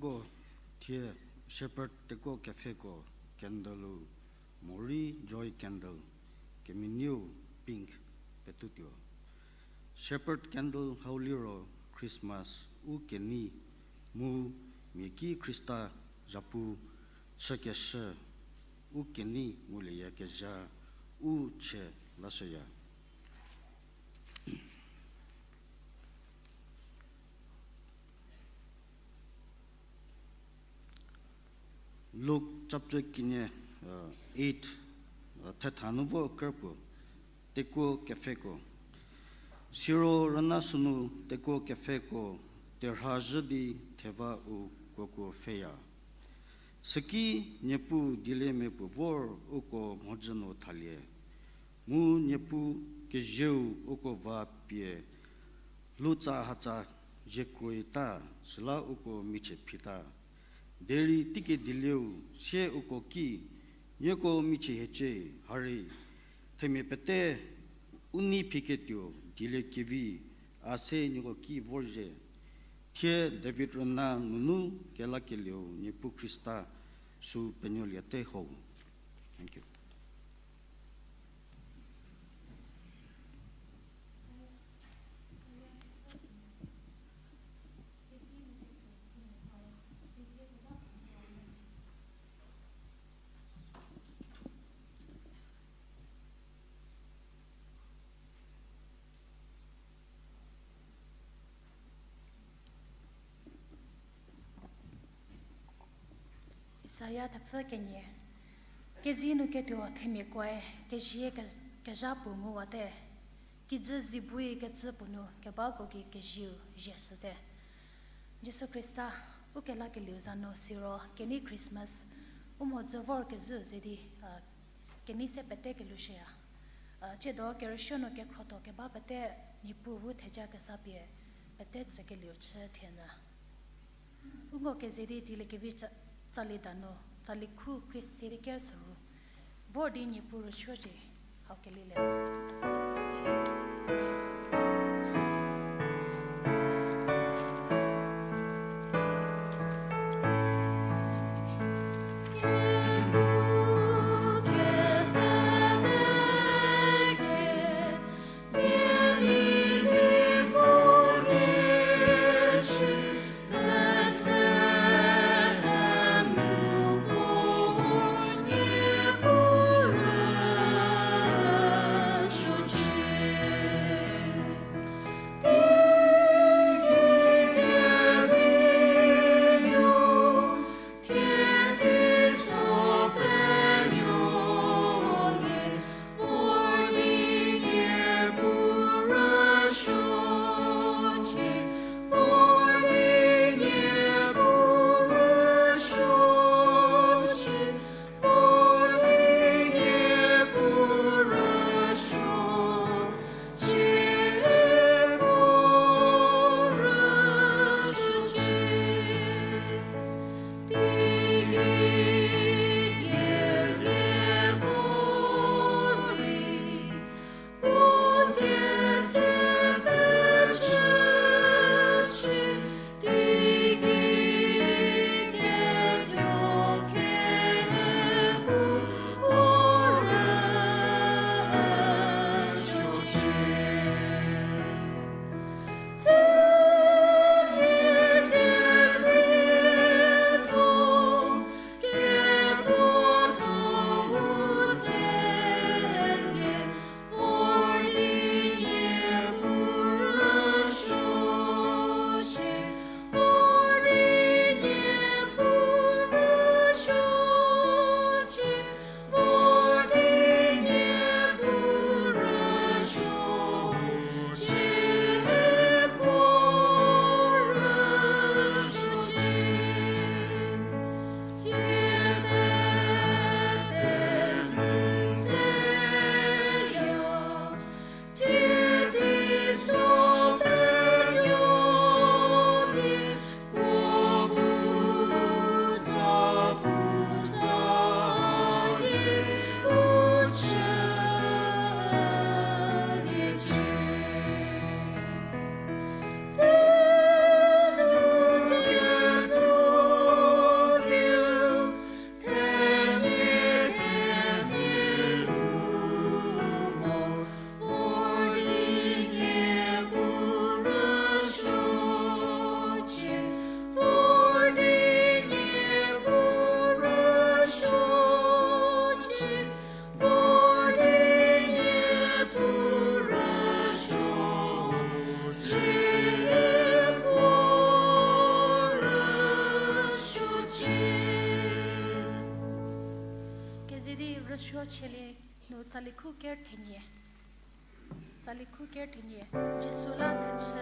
ugo tie shepherd teko cafe ko candle mori joy candle keminio pink petutio shepherd candle hauliro Christmas u keni mu miki Christa japu chakesha u keni muleya keja u che lasaya Luke chapter 8 Tathanuvo Kerpo Teko Kefeko Siro Ranasunu Teko Kefeko Terhajadi Teva U Koko Feya Saki Nyepu Dilemepu Vor Uko Mojano Talie Mu Nyepu Kejeu Uko Va Pie Lucha Hacha Jekroita Sila Uko Miche Pita Deri tike dileu she uko ki nyeko michi heche hari theme pete uni piketio dile kivi ase nyeko ki vorje thie David Rana nunu kela kelio nyepu Krista su penyoliate ho. Thank you. Saya tapfa kenye kezinu ketu theme koe kezie kejapu muwate kizu zibui ketzupunu kebako ki kejiu jesute Jesu Krista ukela keluzano siro keni Christmas umozovor kezu zedi keni se pete kelushia chedo kershono ke kroto ke ba pete nipu wu theja ke sapie pete tsekeliu che thena ungo ke zedi dile ke bicha Salidano, Saliku, Chris City Kersaru, Vordini Puru Shoji, how Kelile. chele no taliku ker tenye. Taliku ker tenye. Jisula tache.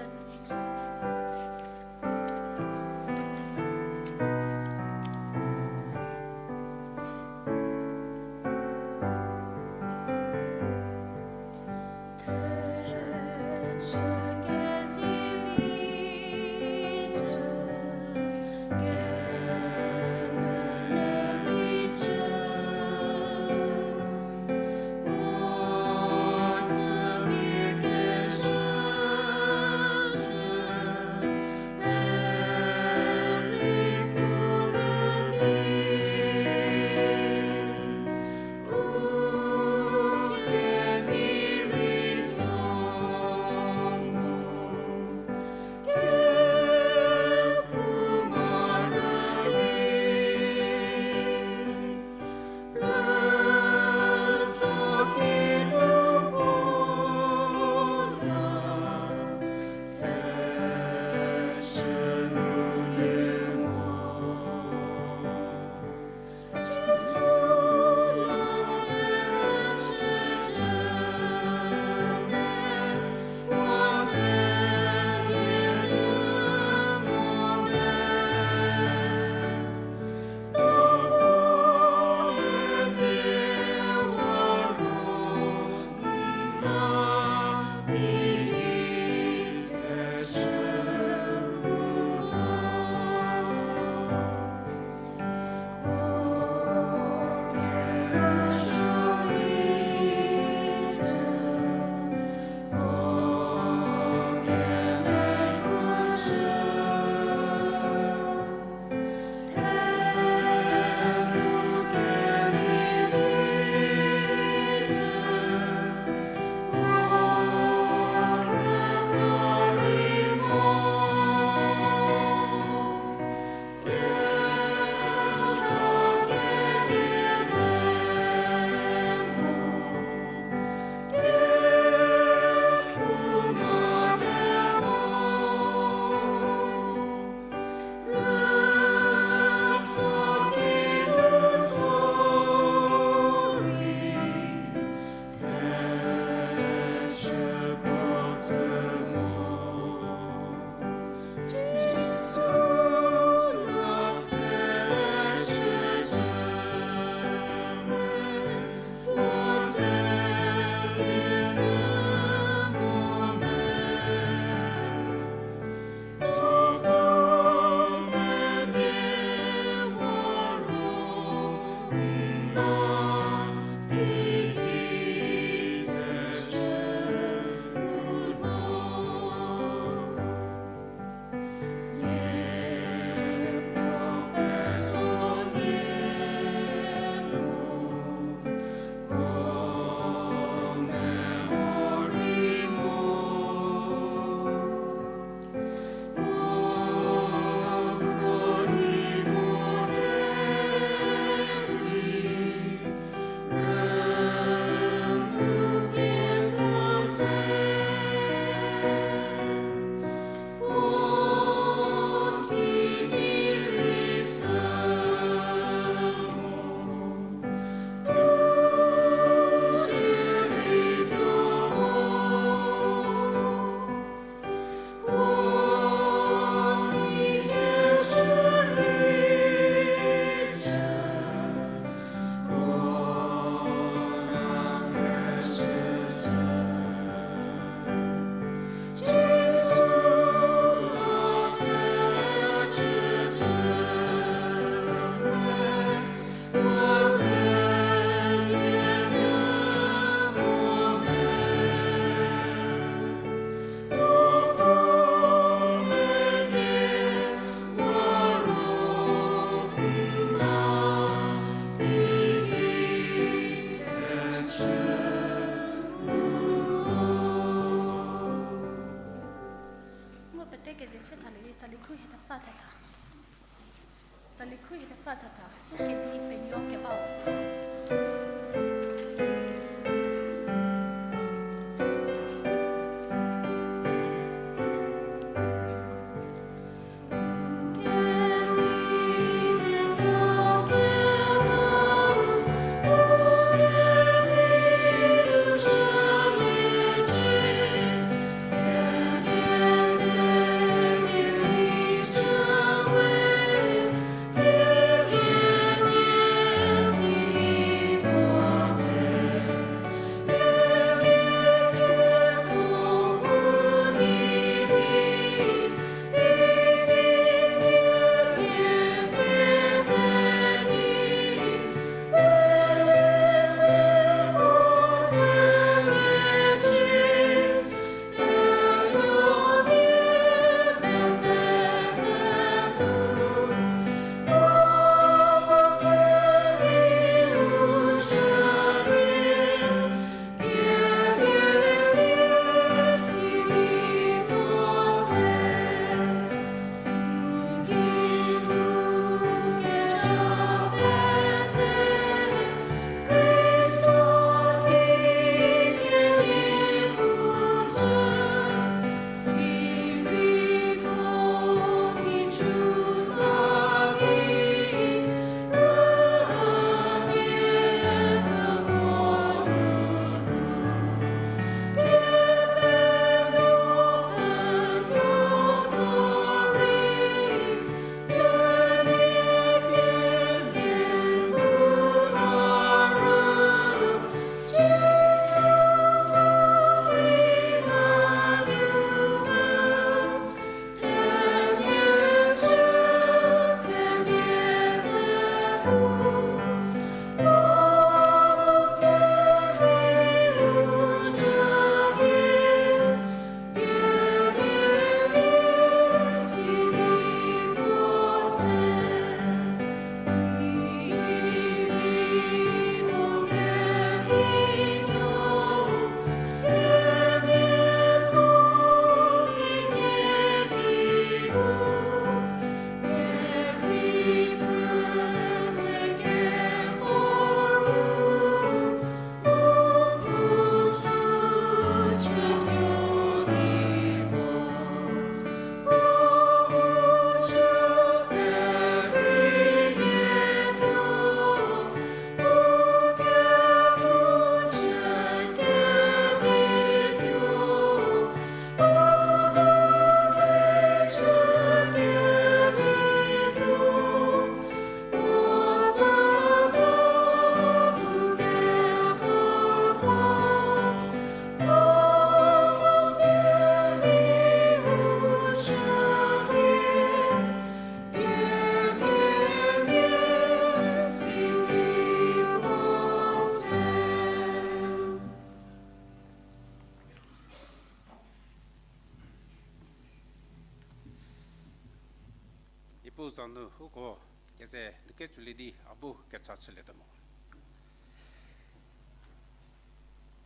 보자노 후고 계세 늦게 줄리디 아부 개차슬레다모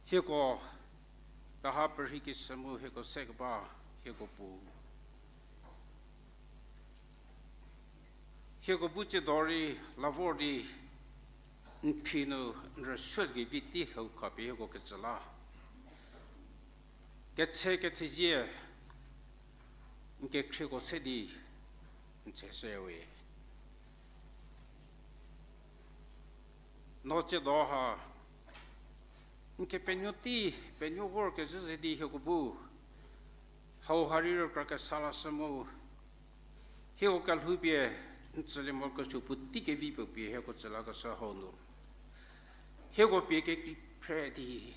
히고 바하버히기 스무 히고 세그바 히고 부 히고 부치도리 라보디 피노 러슈기 비티 호카비 히고 개찰라 개체게 티지에 인게 크고 세디 제세웨 노체 도하 인게 페뇨티 페뇨 워크 제세디 히고부 하우하리르 크라카 살라스모 히오칼 후비에 인슬리모크 슈푸티게 비포비 헤고 찰라가 사호노 헤고 비게 프레디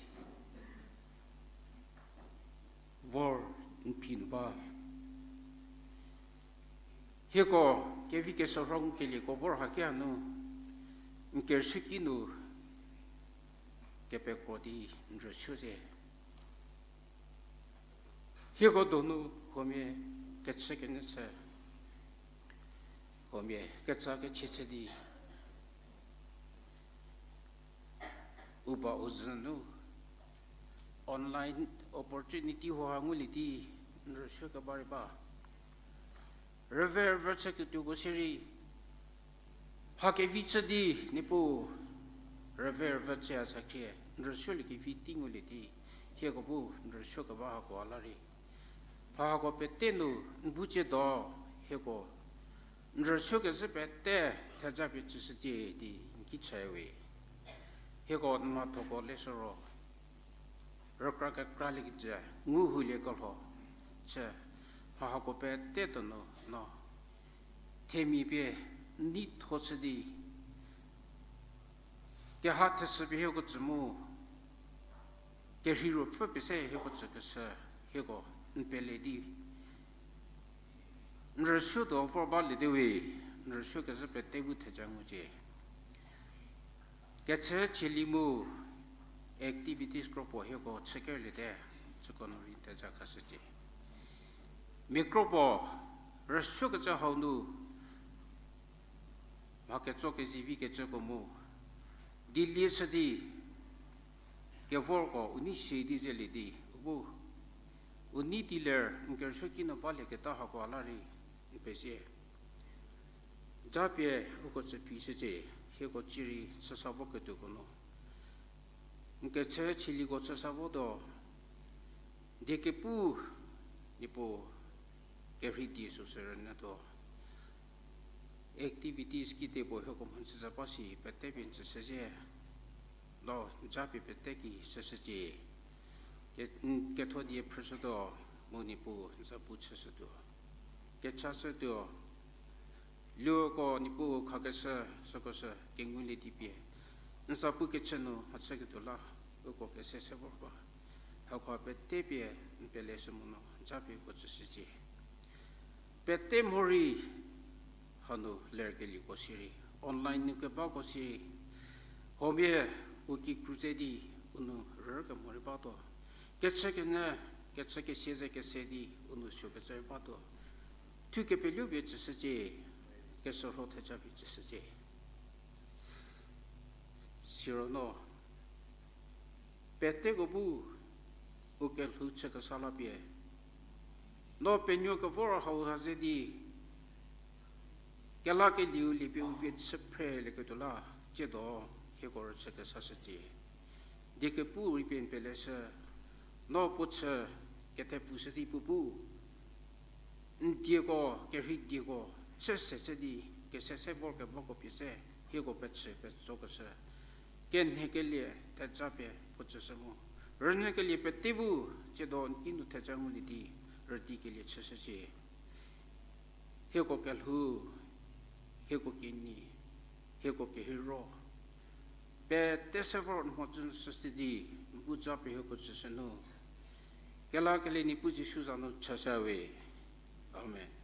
워 인피누바 Heko ke vi ke sorong ke li ko vor ha ke anu ke shikinu ke pe ko di njo shuje Heko donu kome ke cheke ne che kome ke cha ke che di uba uznu online opportunity ho anguli di njo shuka bari ba Rever versecutu gosiri hake vichadi nipu rever versia sakye nrshul ki fitinguli di hegobu nrshoka ba ko alari pa ko petenu nbuche do hego nrshoka se pette tajabi chisdi di kichewe hego ma to ko lesoro rokra ka kralik ja ngu hule ko ho che pa ko pette to no 테미베 니 토스디 게 하트스 비헤고 즈무 게 히로 프베세 헤고 즈그서 헤고 인벨레디 nrsudo forbali dewe nrsuke zepe tebu tejanguje getche chilimu activities group hego chekerle de chukonori tejakasje microbo rasuka cha haunu make choke zivi ke chokomu dilli sadi ke vorko uni shedi zelidi ubu uni dealer ngel shoki no pale ke ta ha ko alari pese japie uko che piseje hego chiri sasabo ke to kono ngke che chili go sasabo do deke pu nipo Every so serenato activities kite bo hokom hansa pasi pete bin seje no japi pete ki seje ke to die presodo monipu sa puche sedo ke chase do lo ko nipu khagasa sokosa kenguli dipie nsa pu ke cheno hatsa ke dola ko ke se bo ba ha ko pete pie pele semono japi ko seje Pete mori hanu lergeli kosiri online ke ba kosi hobie uki crusade unu rga mori pato ketcheke seze ke sedi unu shoke chai pato tu ke pelio be chseje ke sorho the chabi chseje siro no pete go bu uke luche ka sala bie no penyo ka vor how has di kala ke liu li pe uvit spre le ke tola che do he ko che ka sa se de ke pu ri pen pele se no put ke te pu se di pu ndi ko ke ri di ko se di ke se vor ke mo ko pi se he ko pe so ka se ken he ke li ta cha pe pu che se mo rne ke li pe tibu che do kin du ta cha mu li di rti ke liye chseje heko kelhu heko kini heko ke hero pe tesevor mo jun sustidi buja pe heko chseno kela kele ni puji suzano chasawe amen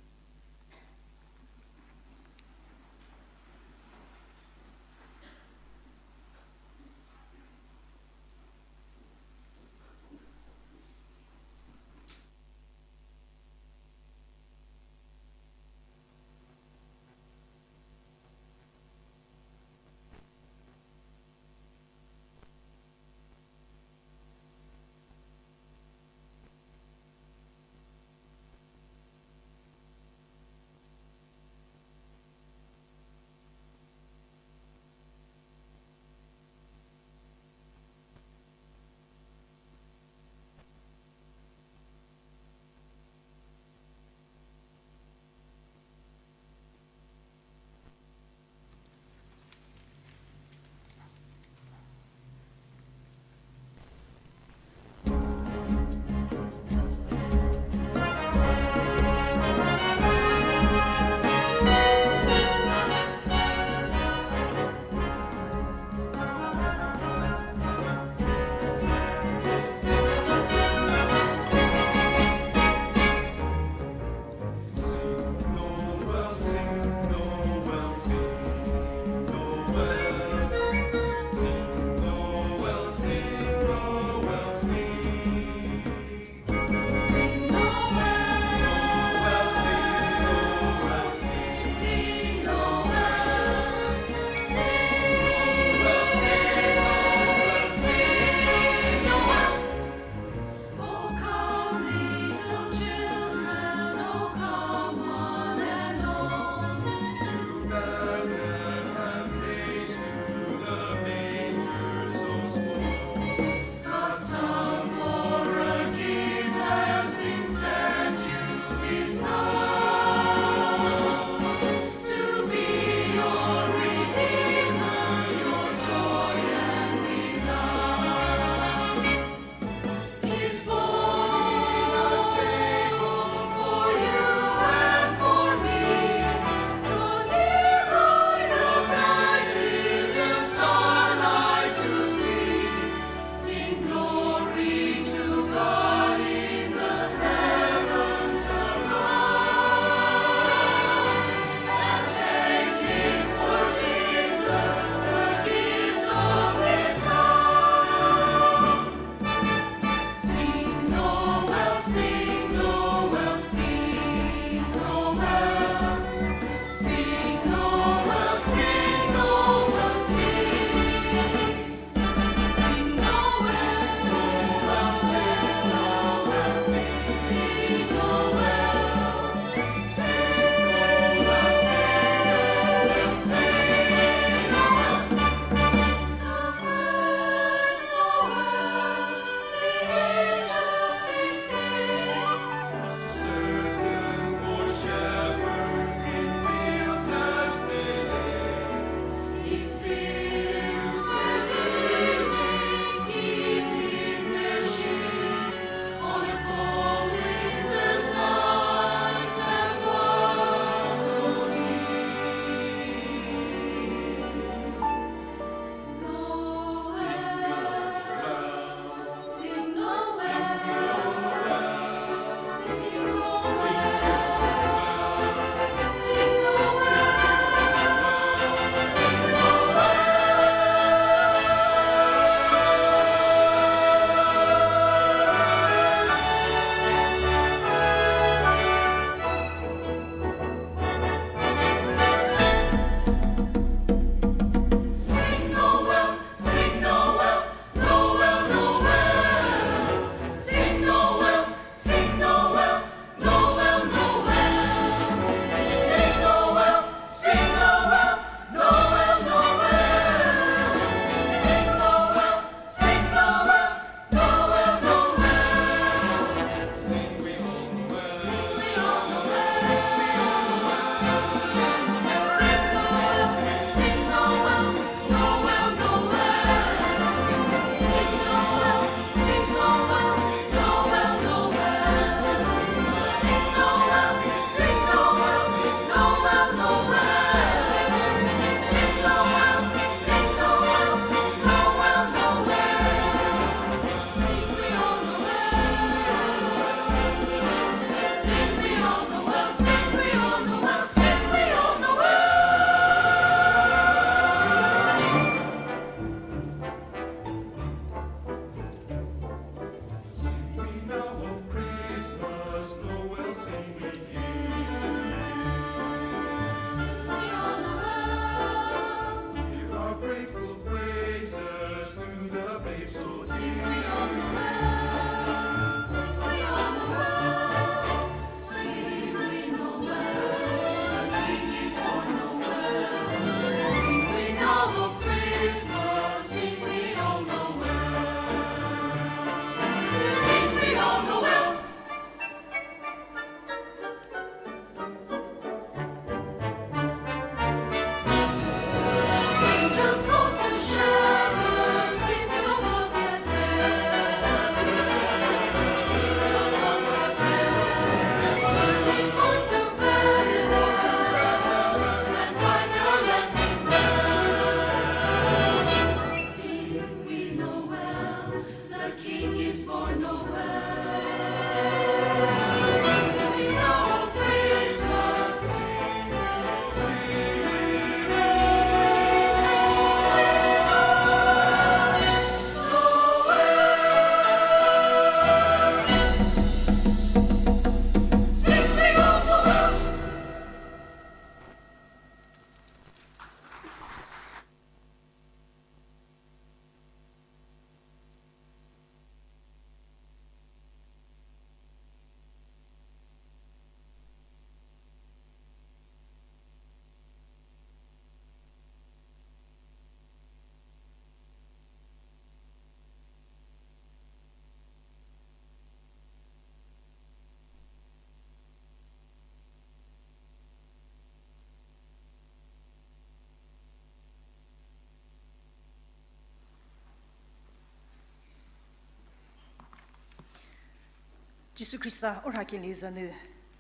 Jisu Krista ora ke lezanu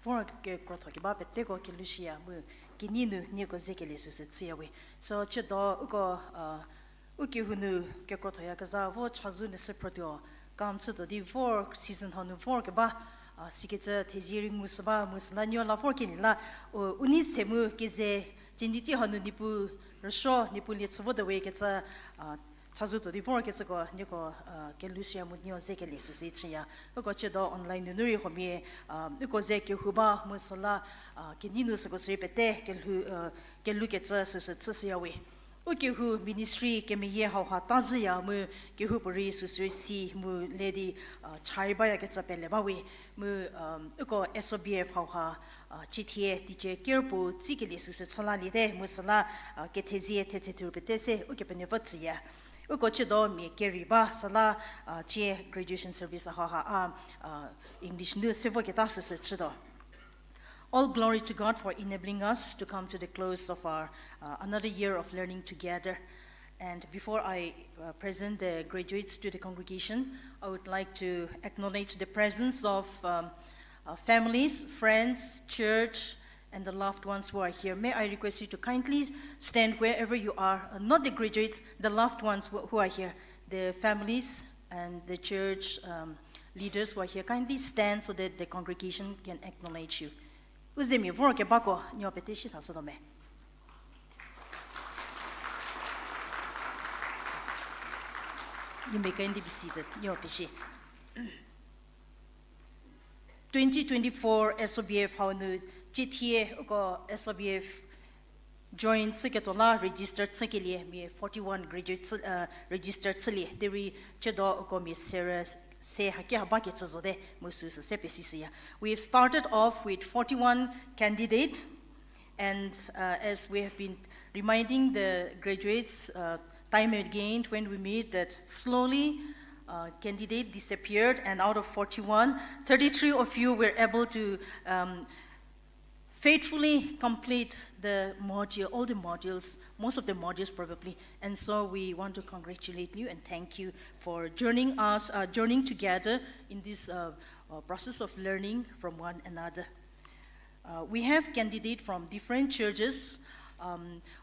for ke krotho ke ba pette ko ke lucia mu kininu ni ko zeke le se tsiawe so chedo ko uki hunu ke krotho ya kaza vo chazu ne se prodio kam chudo di for season honu for ke ba sikete tejiring musba muslanyo la for ke ni la uni semu ke ze jinditi honu dipu rosho nipu le tsovo de we ke za chazu to di for ke ko ni ko ke lucia mu nyo zeke le se chia ko chedo online nuri ho mi ko zeke huba musala ke ninu se ko se pete ke lu ke za se se ya we uki hu ministry ke me ye ha ta zi ya mu ke hu puri su si mu lady chai ba ya ke cha pele ba we mu ko SOBF ha chitie dije kerpo chi ke le su se chala li de musala ke tezie te te tu pete se uki pe ne va zi ya uko chido mi keri ba sala che graduation service ha English news se vo ke ta se chido. All glory to God for enabling us to come to the close of our another year of learning together. And before I present the graduates to the congregation, I would like to acknowledge the presence of families, friends, church, and the loved ones who are here. May I request you to kindly stand wherever you are, not the graduates, the loved ones who are here, the families and the church leaders who are here. Kindly stand so that the congregation can acknowledge you. Uzemi vorke bako nyo petishi tasodome. You may kindly be seated. Nyo petishi. 2024 SOBF haunu GTA uko SOBF joined seketola registered sekeli mi 41 graduates registered seli deri chedo uko mi series. We have started off with 41 candidates, and as we have been reminding the graduates time and again when we meet that slowly candidate disappeared, and out of 41, 33 of you were able to faithfully complete the module, all the modules, most of the modules probably. And so we want to congratulate you and thank you for joining together in this process of learning from one another. We have candidates from different churches.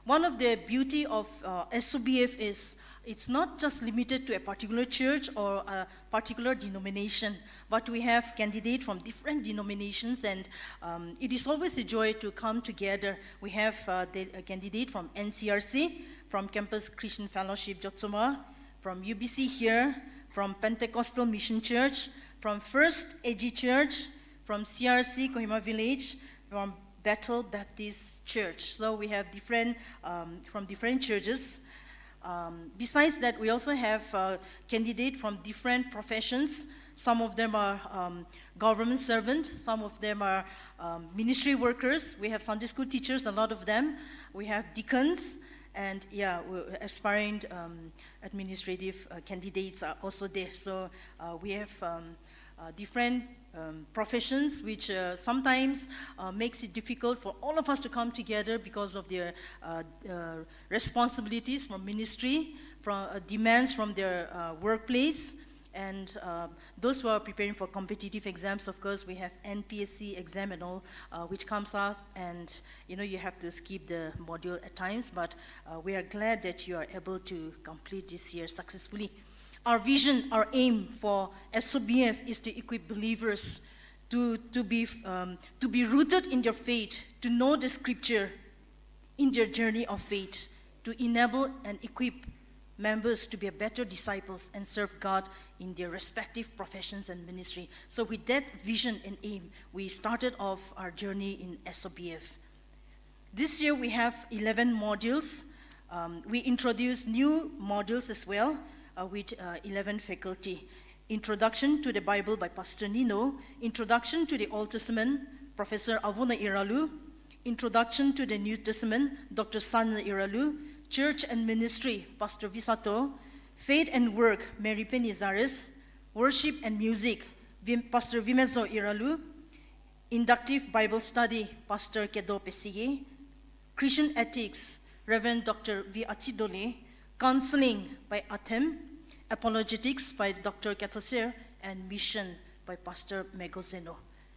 One of the beauty of SOBF is it's not just limited to a particular church or a particular denomination, but we have candidates from different denominations, and it is always a joy to come together. We have a candidate from NCRC, from Campus Christian Fellowship Jotsoma, from UBC here, from Pentecostal Mission Church, from First AG Church, from CRC Kohima Village, from Bethel Baptist Church. So we have different from different churches. Besides that, we also have candidates from different professions. Some of them are government servants, some of them are ministry workers. We have Sunday school teachers, a lot of them. We have deacons, and we're aspiring administrative candidates are also there. So we have different professions, which sometimes makes it difficult for all of us to come together because of their responsibilities from ministry, from demands from their workplace, and those who are preparing for competitive exams. Of course, we have NPSC exam and all, which comes out, and you have to skip the module at times, but we are glad that you are able to complete this year successfully. Our vision, our aim for SOBF is to equip believers to be rooted in their faith, to know the scripture in their journey of faith, to enable and equip members to be better disciples and serve God in their respective professions and ministry. So with that vision and aim, we started off our journey in SOBF. This year we have 11 modules. We introduced new modules as well, with 11 faculty. Introduction to the Bible by Pastor Nino, Introduction to the Old Testament, Professor Avuna Iralu, Introduction to the New Testament, Dr. Sana Iralu, Church and Ministry, Pastor Visato, Faith and Work, Mary Penizares, Worship and Music, Pastor Vimezo Iralu, Inductive Bible Study, Pastor Kedo Pesigye, Christian Ethics, Reverend Dr. V. Atsidole, Counseling by Atem, Apologetics by Dr. Katosir, and Mission by Pastor Megozeno.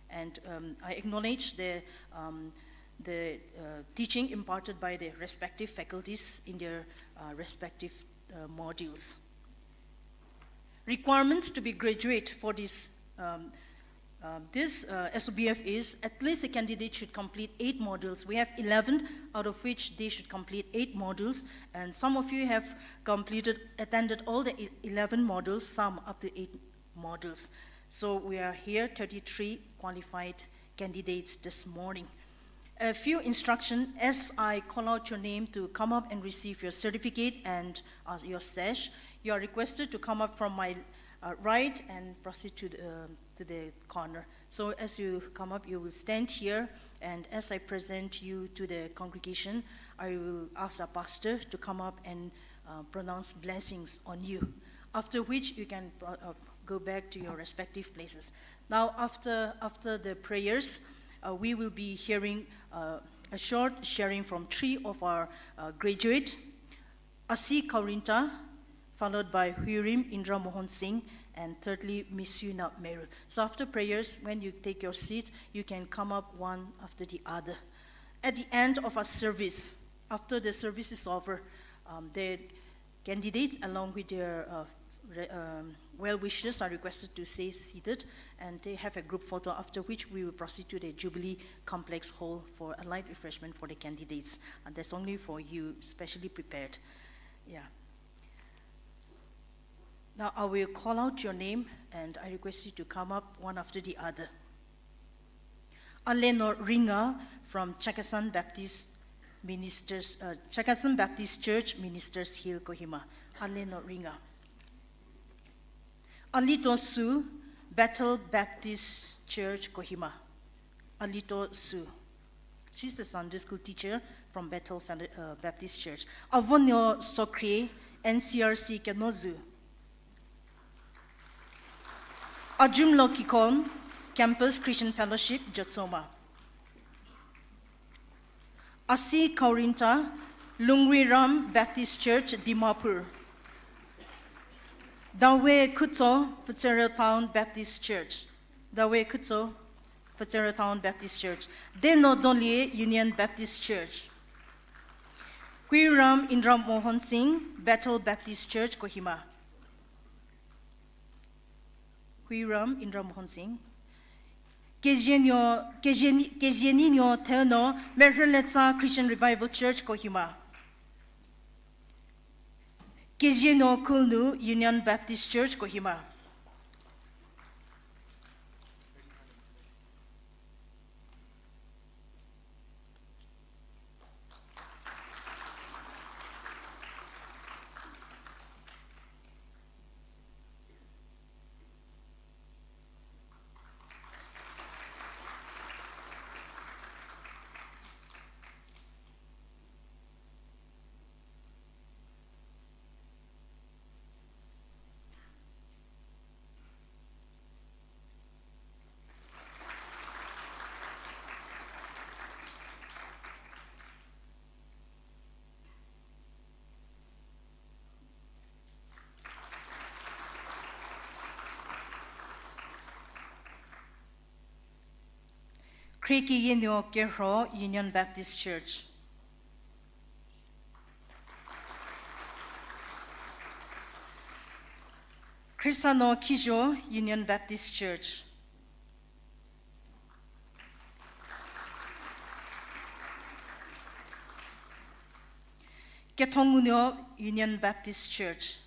And I acknowledge the teaching imparted by the respective faculties in their respective modules. Requirements to be graduate for this SOBF is at least a candidate should complete 8 modules. We have 11, out of which they should complete 8 modules, and some of you have attended all the 11 modules, some up to 8 modules. So we are here, 33 qualified candidates this morning. A few instructions as I call out your name to come up and receive your certificate and your sash. You are requested to come up from my right and proceed to the corner. So as you come up, you will stand here, and as I present you to the congregation, I will ask our pastor to come up and pronounce blessings on you, after which you can go back to your respective places. Now, after the prayers, we will be hearing a short sharing from 3 of our graduate, Asi Kaurinta, followed by Huirim Indra Mohan Singh, and thirdly, Miss Yuna Meru. So after prayers, when you take your seat, you can come up one after the other. At the end of our service, after the service is over, the candidates, along with their well-wishers, are requested to stay seated, and they have a group photo, after which we will proceed to the Jubilee Complex Hall for a light refreshment for the candidates. And that's only for you, specially prepared. Yeah. Now I will call out your name, and I request you to come up one after the other. Aleno Ringa from Chakasan Baptist Church, Ministers Hill, Kohima. Aleno Ringa. Alito Su, Bethel Baptist Church, Kohima. Alito Su. She's a Sunday school teacher from Bethel Baptist Church. Avonio Sokre, NCRC Kenozu. Ajumlo Kikon, Campus Christian Fellowship, Jatsoma. Asi Kaurinta, Lungri Ram Baptist Church, Dimapur. Dawe Kutso, Fitzgerald Town Baptist Church. Dawe Kutso, Fitzgerald Town Baptist Church. Deno Donlie Union Baptist Church. Huiram Indra Mohan Singh, Bethel Baptist Church, Kohima. Huiram Indra Mohan Singh. Kezienio Terno, Merheletsa Christian Revival Church, Kohima. Kezienio Kulnu, Union Baptist Church, Kohima. Kriki Yinyo Gerho, Union Baptist Church. Krisano Kijo, Union Baptist Church. Ketongunyo, Union Baptist Church.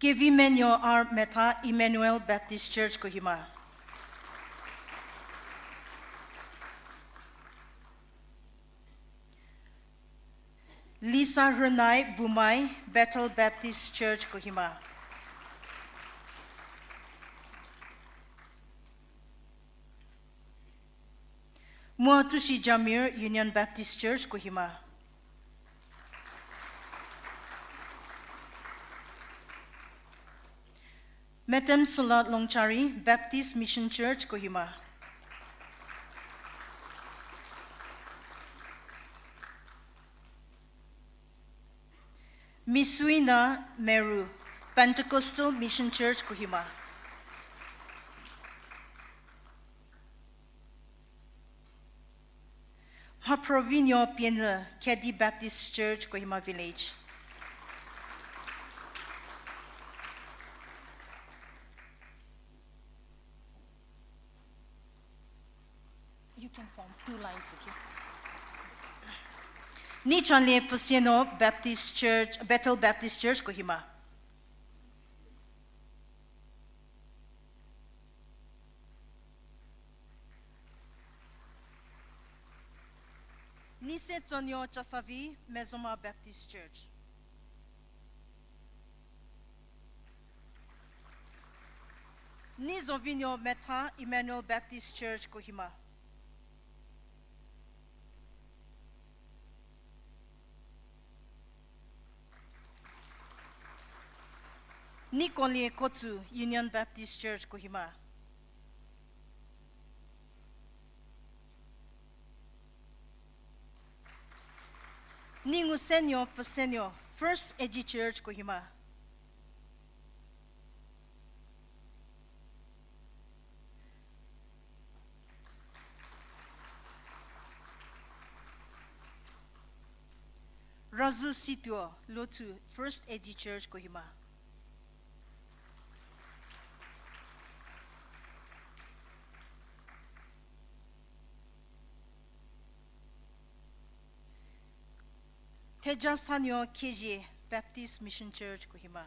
Kevimenyo R. Meta, Emmanuel Baptist Church, Kohima. Lisa Renai Bumai, Bethel Baptist Church, Kohima. Muatushi Jamir, Union Baptist Church, Kohima. Metem Salat Longchari, Baptist Mission Church, Kohima. Misuina Meru, Pentecostal Mission Church, Kohima. Haprovinio Piena, Kedi Baptist Church, Kohima Village. You can form 2 lines, okay? Nichanle Fuseno Baptist Church, Bethel Baptist Church, Kohima. Nise Tonyo Chasavi, Mezoma Baptist Church. Nizovinyo Meta Emmanuel Baptist Church, Kohima. Nikonlie Kotu Union Baptist Church, Kohima. Ningu Senyo Fasenyo First Egi Church, Kohima. Razu Sitio Lotu First Egi Church, Kohima. Teja Sanyo Keji Baptist Mission Church, Kohima.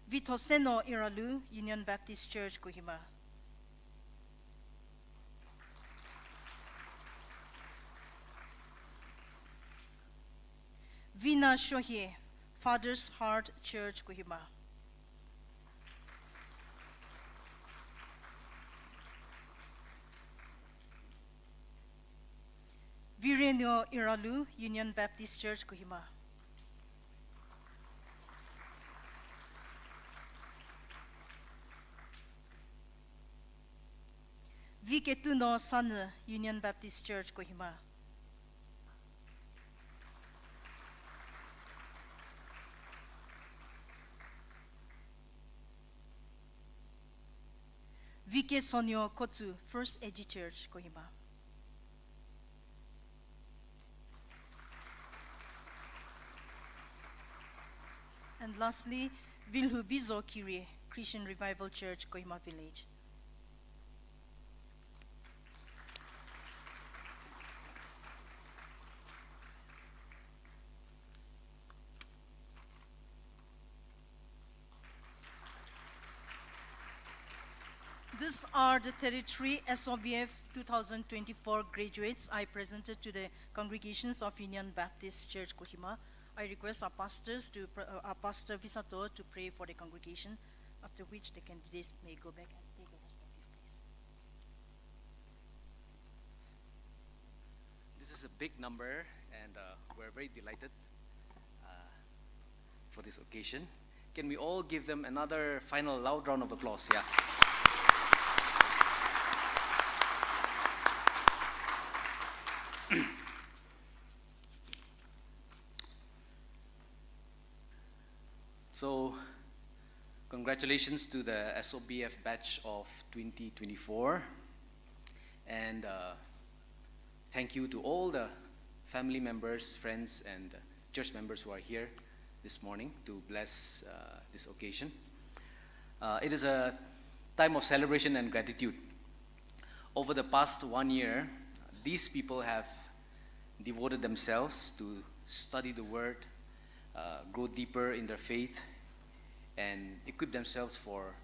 Vitoseno Iralu Union Baptist Church, Kohima. Vina Shohye Father's Heart Church, Kohima. Virenyo Iralu Union Baptist Church, Kohima. Viketuno Sana Union Baptist Church, Kohima. Vike Sonyo Kotsu First Egi Church, Kohima. And lastly, Vilhu Bizo Kyrie Christian Revival Church, Kohima Village. These are the 33 SOBF 2024 graduates I presented to the congregations of Union Baptist Church, Kohima. I request our pastors to, our Pastor Visato to pray for the congregation, after which the candidates may go back and take their respective place. This is a big number, and we're very delighted for this occasion. Can we all give them another final loud round of applause? Yeah. So, congratulations to the SOBF batch of 2024, and thank you to all the family members, friends, and church members who are here this morning to bless this occasion. It is a time of celebration and gratitude. Over the past 1 year, these people have devoted themselves to study the Word, grow deeper in their faith, and equip themselves for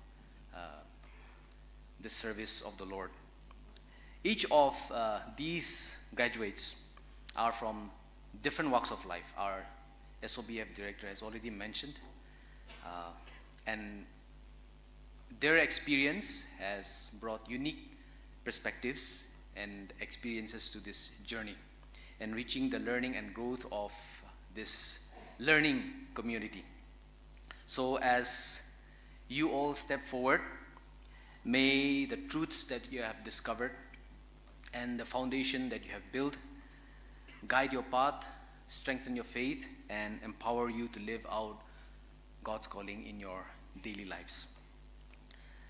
the service of the Lord. Each of these graduates are from different walks of life. Our SOBF director has already mentioned, and their experience has brought unique perspectives and experiences to this journey. enriching the learning and growth of this learning community. So as you all step forward, may the truths that you have discovered and the foundation that you have built guide your path, strengthen your faith, and empower you to live out God's calling in your daily lives.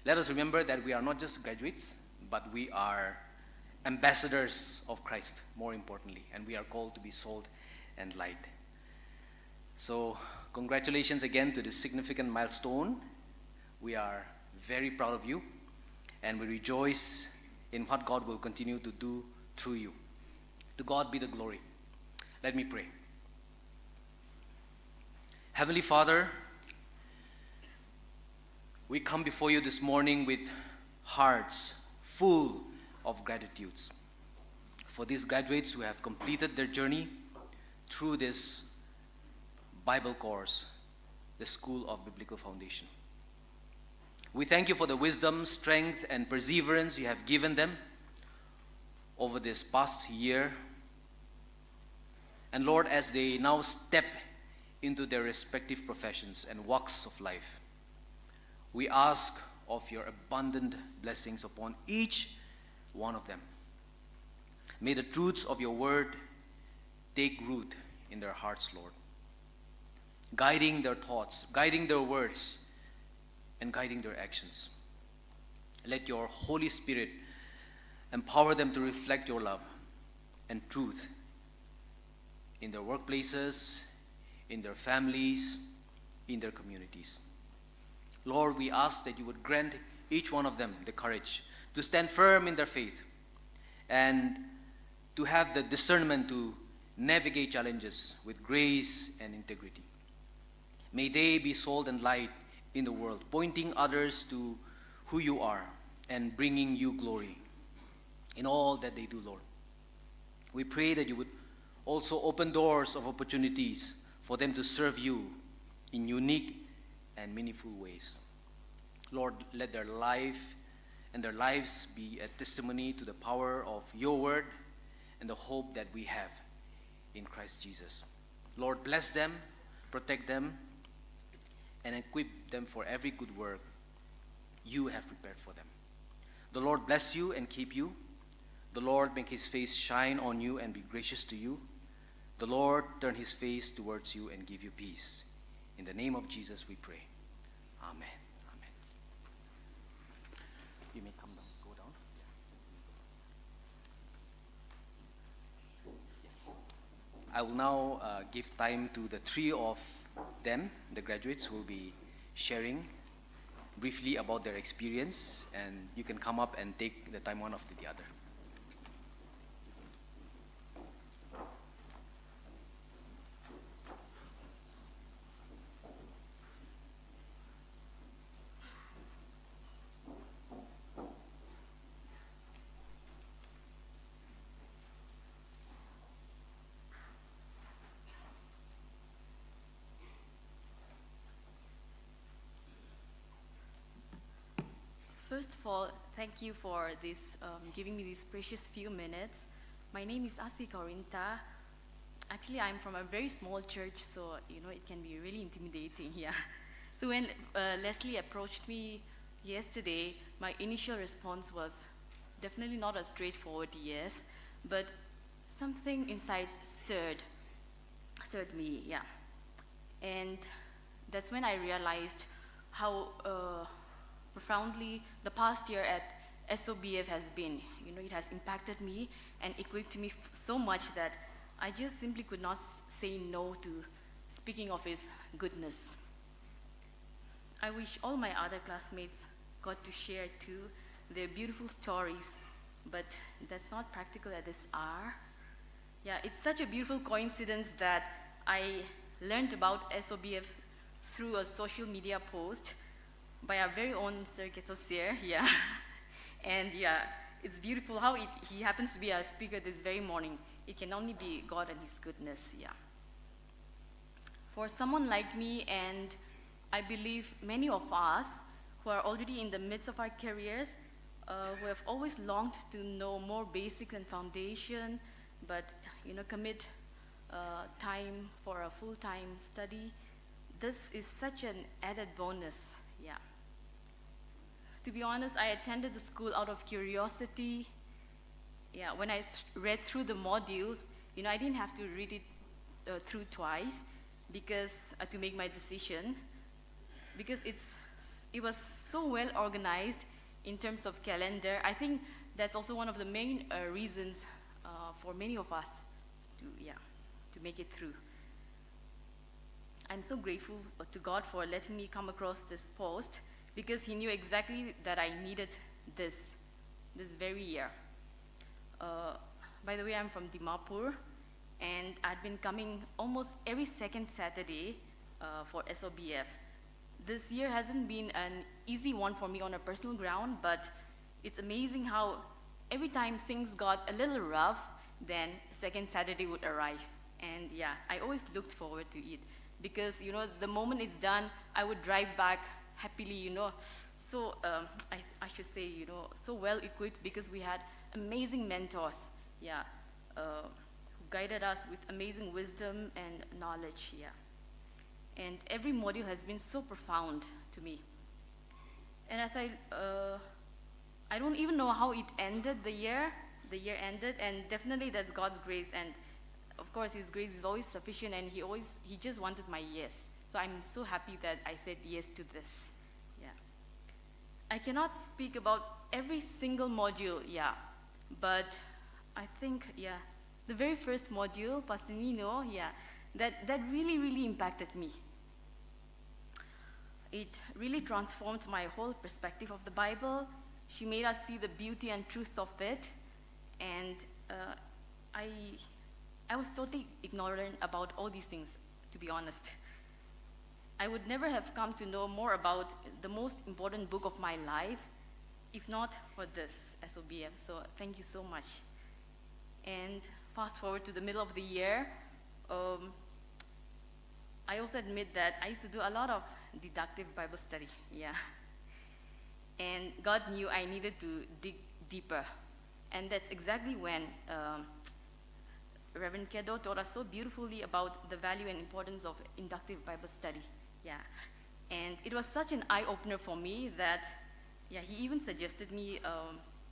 Let us remember that we are not just graduates, but we are ambassadors of Christ, more importantly, and we are called to be salt and light. So, congratulations again to this significant milestone. We are very proud of you, and we rejoice in what God will continue to do through you. To God be the glory. Let me pray. Heavenly Father, we come before you this morning with hearts full of gratitudes for these graduates who have completed their journey through this Bible course, the School of Biblical Foundation. We thank you for the wisdom, strength, and perseverance you have given them over this past year. And Lord, as they now step into their respective professions and walks of life, we ask of your abundant blessings upon each one of them. May the truths of your word take root in their hearts, Lord, guiding their thoughts, guiding their words, and guiding their actions. Let your Holy Spirit empower them to reflect your love and truth in their workplaces, in their families, in their communities. Lord, we ask that you would grant each one of them the courage to stand firm in their faith and to have the discernment to navigate challenges with grace and integrity. May they be salt and light in the world, pointing others to who you are and bringing you glory in all that they do, Lord. We pray that you would also open doors of opportunities for them to serve you in unique and meaningful ways. Lord, let their life and their lives be a testimony to the power of your word and the hope that we have in Christ Jesus. Lord, bless them, protect them, and equip them for every good work you have prepared for them. The Lord bless you and keep you. The Lord make his face shine on you and be gracious to you. The Lord turn his face towards you and give you peace. In the name of Jesus we pray. Amen. Amen. You may come down, go down. Yes. I will now give time to the three of them, the graduates, who will be sharing briefly about their experience, and you can come up and take the time one after the other. First of all, thank you for this, giving me these precious few minutes. My name is Asi Kaurinta. Actually, I'm from a very small church, so it can be really intimidating here. So when Leslie approached me yesterday, my initial response was definitely not a straightforward yes, but something inside stirred me, yeah. And that's when I realized how profoundly the past year at SOBF has been. It has impacted me and equipped me so much that I just simply could not say no to speaking of his goodness. I wish all my other classmates got to share too their beautiful stories, but that's not practical at this hour. Yeah, it's such a beautiful coincidence that I learned about SOBF through a social media post by our very own Sir Getosir, yeah. And yeah, it's beautiful how he happens to be our speaker this very morning. It can only be God and his goodness, yeah. For someone like me, and I believe many of us who are already in the midst of our careers, who have always longed to know more basics and foundation, but commit time for a full-time study. This is such an added bonus, yeah. To be honest, I attended the school out of curiosity. Yeah, when I read through the modules, I didn't have to read it through twice because to make my decision, because it was so well organized in terms of calendar. I think that's also one of the main reasons for many of us to make it through. I'm so grateful to God for letting me come across this post, because he knew exactly that I needed this very year. By the way, I'm from Dimapur, and I'd been coming almost every second Saturday for SOBF. This year hasn't been an easy one for me on a personal ground, but it's amazing how every time things got a little rough, then second Saturday would arrive. And yeah, I always looked forward to it, because the moment it's done, I would drive back happily, so I should say, so well equipped, because we had amazing mentors, who guided us with amazing wisdom and knowledge, And every module has been so profound to me. And as I don't even know how it ended, the year ended, and definitely that's God's grace, and of course his grace is always sufficient, and he just wanted my yes. So I'm so happy that I said yes to this, I cannot speak about every single module, but I think, the very first module, Pastor Nino, that really, really impacted me. It really transformed my whole perspective of the Bible. She made us see the beauty and truth of it, and I was totally ignorant about all these things, to be honest. I would never have come to know more about the most important book of my life if not for this SOBF, so thank you so much. And fast forward to the middle of the year, I also admit that I used to do a lot of deductive Bible study, And God knew I needed to dig deeper. And that's exactly when Reverend Kedo taught us so beautifully about the value and importance of inductive Bible study, And it was such an eye-opener for me that, he even suggested me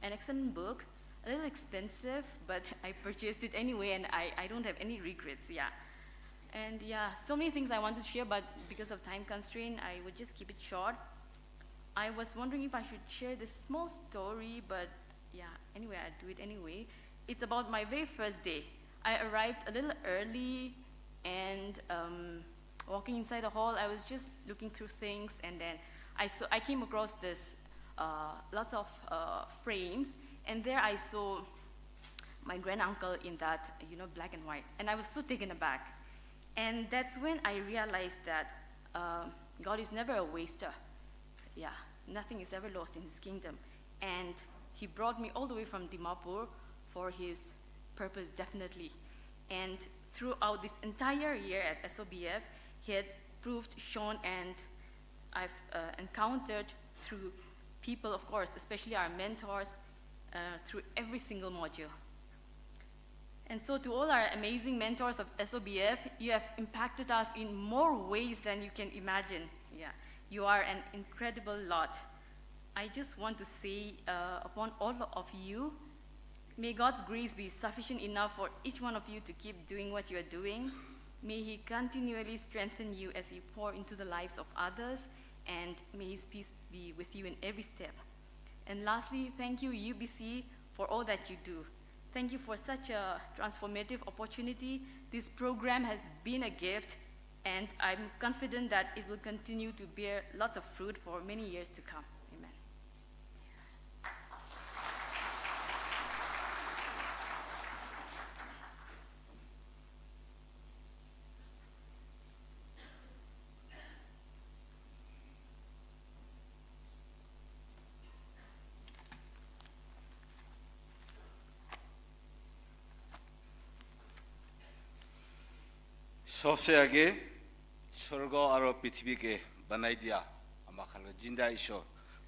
an excellent book, a little expensive, but I purchased it anyway, and I don't have any regrets, And so many things I want to share, but because of time constraint, I would just keep it short. I was wondering if I should share this small story, but anyway, I'll do it anyway. It's about my very first day. I arrived a little early, and walking inside the hall, I was just looking through things, and then I came across this lots of frames, and there I saw my granduncle in that, black and white, and I was so taken aback. And that's when I realized that God is never a waster. Nothing is ever lost in his kingdom. And he brought me all the way from Dimapur for his purpose, definitely. And throughout this entire year at SOBF, he had proved, shown, and I've encountered through people, of course, especially our mentors, through every single module. And so to all our amazing mentors of SOBF, you have impacted us in more ways than you can imagine. You are an incredible lot. I just want to say upon all of you, may God's grace be sufficient enough for each one of you to keep doing what you are doing. May he continually strengthen you as you pour into the lives of others, and may his peace be with you in every step. And lastly, thank you, UBC, for all that you do. Thank you for such a transformative opportunity. This program has been a gift, and I'm confident that it will continue to bear lots of fruit for many years to come. Amen. सबसे स्वर्ग और पृथ्वी के बनाई दिया हमारा जिंदा ईश्वर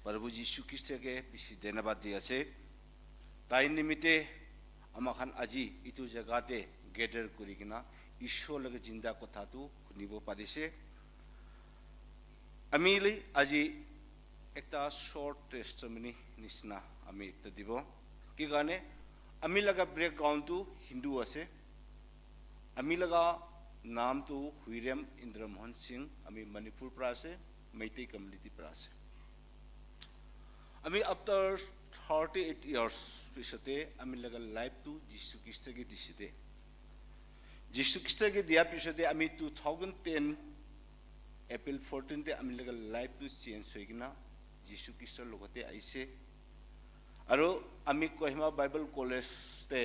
प्रभु यीशु Christ के पिछले धन्यवाद दिया से ताई निमित्ते আমাখান আজি ইটো জায়গাতে গেদাৰ কৰি কিনা ঈশ্বৰ লগে জিন্দা কথাটো শুনিব পাৰিছে আমি আজি একটা শর্ট টেস্টিমনি নিচিনা আমি এটা দিব কি কাৰণে আমি লগা ব্ৰেকগ্ৰাউণ্ডটো হিন্দু আছে আমি লগা নামটো হুইৰেম ইন্দ্ৰমোহন সিং আমি মণিপুৰ পৰা আছে মেইটেই কমিউনিটি পৰা আছে আমি আফটাৰ 38 ইয়াৰ্ছ পিছতে আমি লগা লাইফটো যীশু খ্ৰীষ্টকে দিছিলে যীশু খ্ৰীষ্টকে দিয়াৰ পিছতে আমি 2010 এপ্ৰিল 14 তে আমি লগা লাইফটো চেঞ্জ হৈ কিনা যীশু খ্ৰীষ্টৰ লগতে আহিছে আৰু আমি কহিমা বাইবেল কলেজতে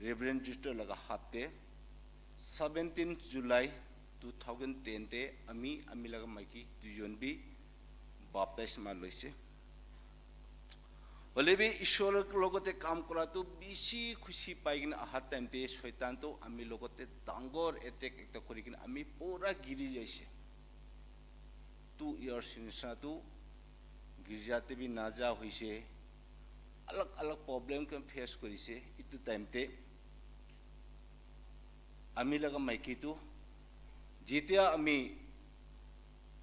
ৰেভাৰেণ্ড জুষ্টৰ লগা হাতে 17 জুলাই 2010 তে আমি লগা মাইকি দুজন বি বাপটাইজমা লৈছে হলেবি ঈশ্বৰৰ লগতে কাম কৰাটো বেছি খুশি পাই কিনে আহা টাইমতে শয়তানটো আমি লগতে ডাঙৰ এটেক একটা কৰি কিনে আমি পুৰা গিৰি যাইছে 2 ইয়াৰ্ছ নিচিনাটো গিৰ্জাতে বি নাজা হৈছে अलग अलग प्रॉब्लम के फेस करिसे इतु टाइम ते आमी लगा माइकी तो जितिया आमी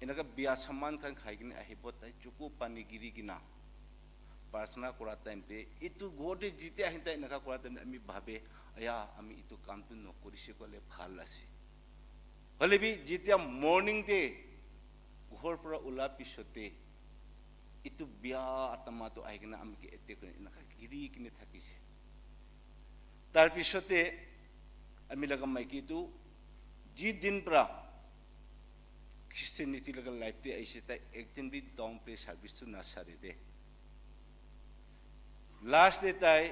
इनका बिया सम्मान खान खाइकिन आहिबो ताइ चुकु पानी गिरी किना प्रार्थना करा टाइम ते इतु गोटे जितिया हिंता इनका करा टाइम आमी भाबे आया आमी इतु काम तो न करिसे कोले ভাল आसी हले बि जितिया मॉर्निंग ते घर पर उला पिसते itu biya atama to aigina amki ete kone naka giri kine thakise tar pisote ami laga maiki tu ji din pra christianity laga life te aise ta ekdin bi down pay service tu na sare de last day tai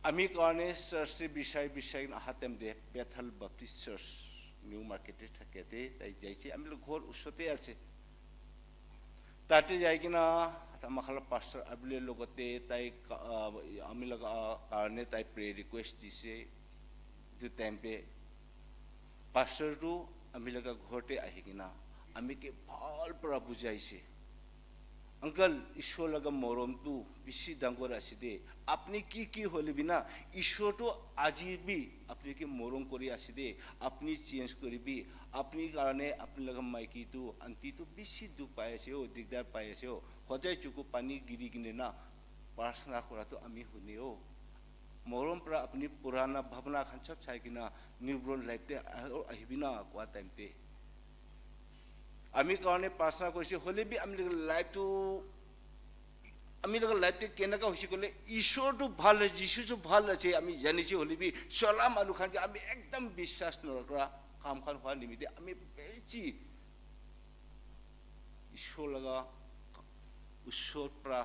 ami kane church te bishay na hatem de Bethel Baptist Church New Market te thakete tai jaise ami log ghor usote ase ताते जाएगी ना तमाखला pastor अबले लोगोते ताई आमी लगा कारने ताई pray request दिसे जो टाइम पे पास्टर तो आमी लगा घोटे आएगी ना आमी के भाल पर बुझाइसे अंकल ईश्वर लगा मोरम तो बिसी दंगोर आसिदे अपने की होले बिना ईश्वर तो आजी भी अपने के मोरम करी आसिदे अपनी चेंज करी भी अपनी कारणे अपने लगा माइकी तो अंती तो बिसी दु पाएसे हो दिगदार पाएसे हो होजाय चुको पानी गिरी गिने ना प्रार्थना करा तो आमी हुने हो मोरम पर अपनी पुराना भावना खंचप छाइकिना न्यूब्रोन लाइफ ते आहिबिना क्वा टाइम ते आमी कारणे प्रार्थना करिसे होले भी आमी लगा लाइफ तो आमी लगा लाइफ ते केनका होसी कोले ईश्वर तो ভাল যিশু तो ভাল আছে आमी জানিছে होले भी चला मानु खान आमी एकदम विश्वास नरकरा काम खान हुआ निमित्ते आमी बेची ईश्वर लगा ईश्वर प्रा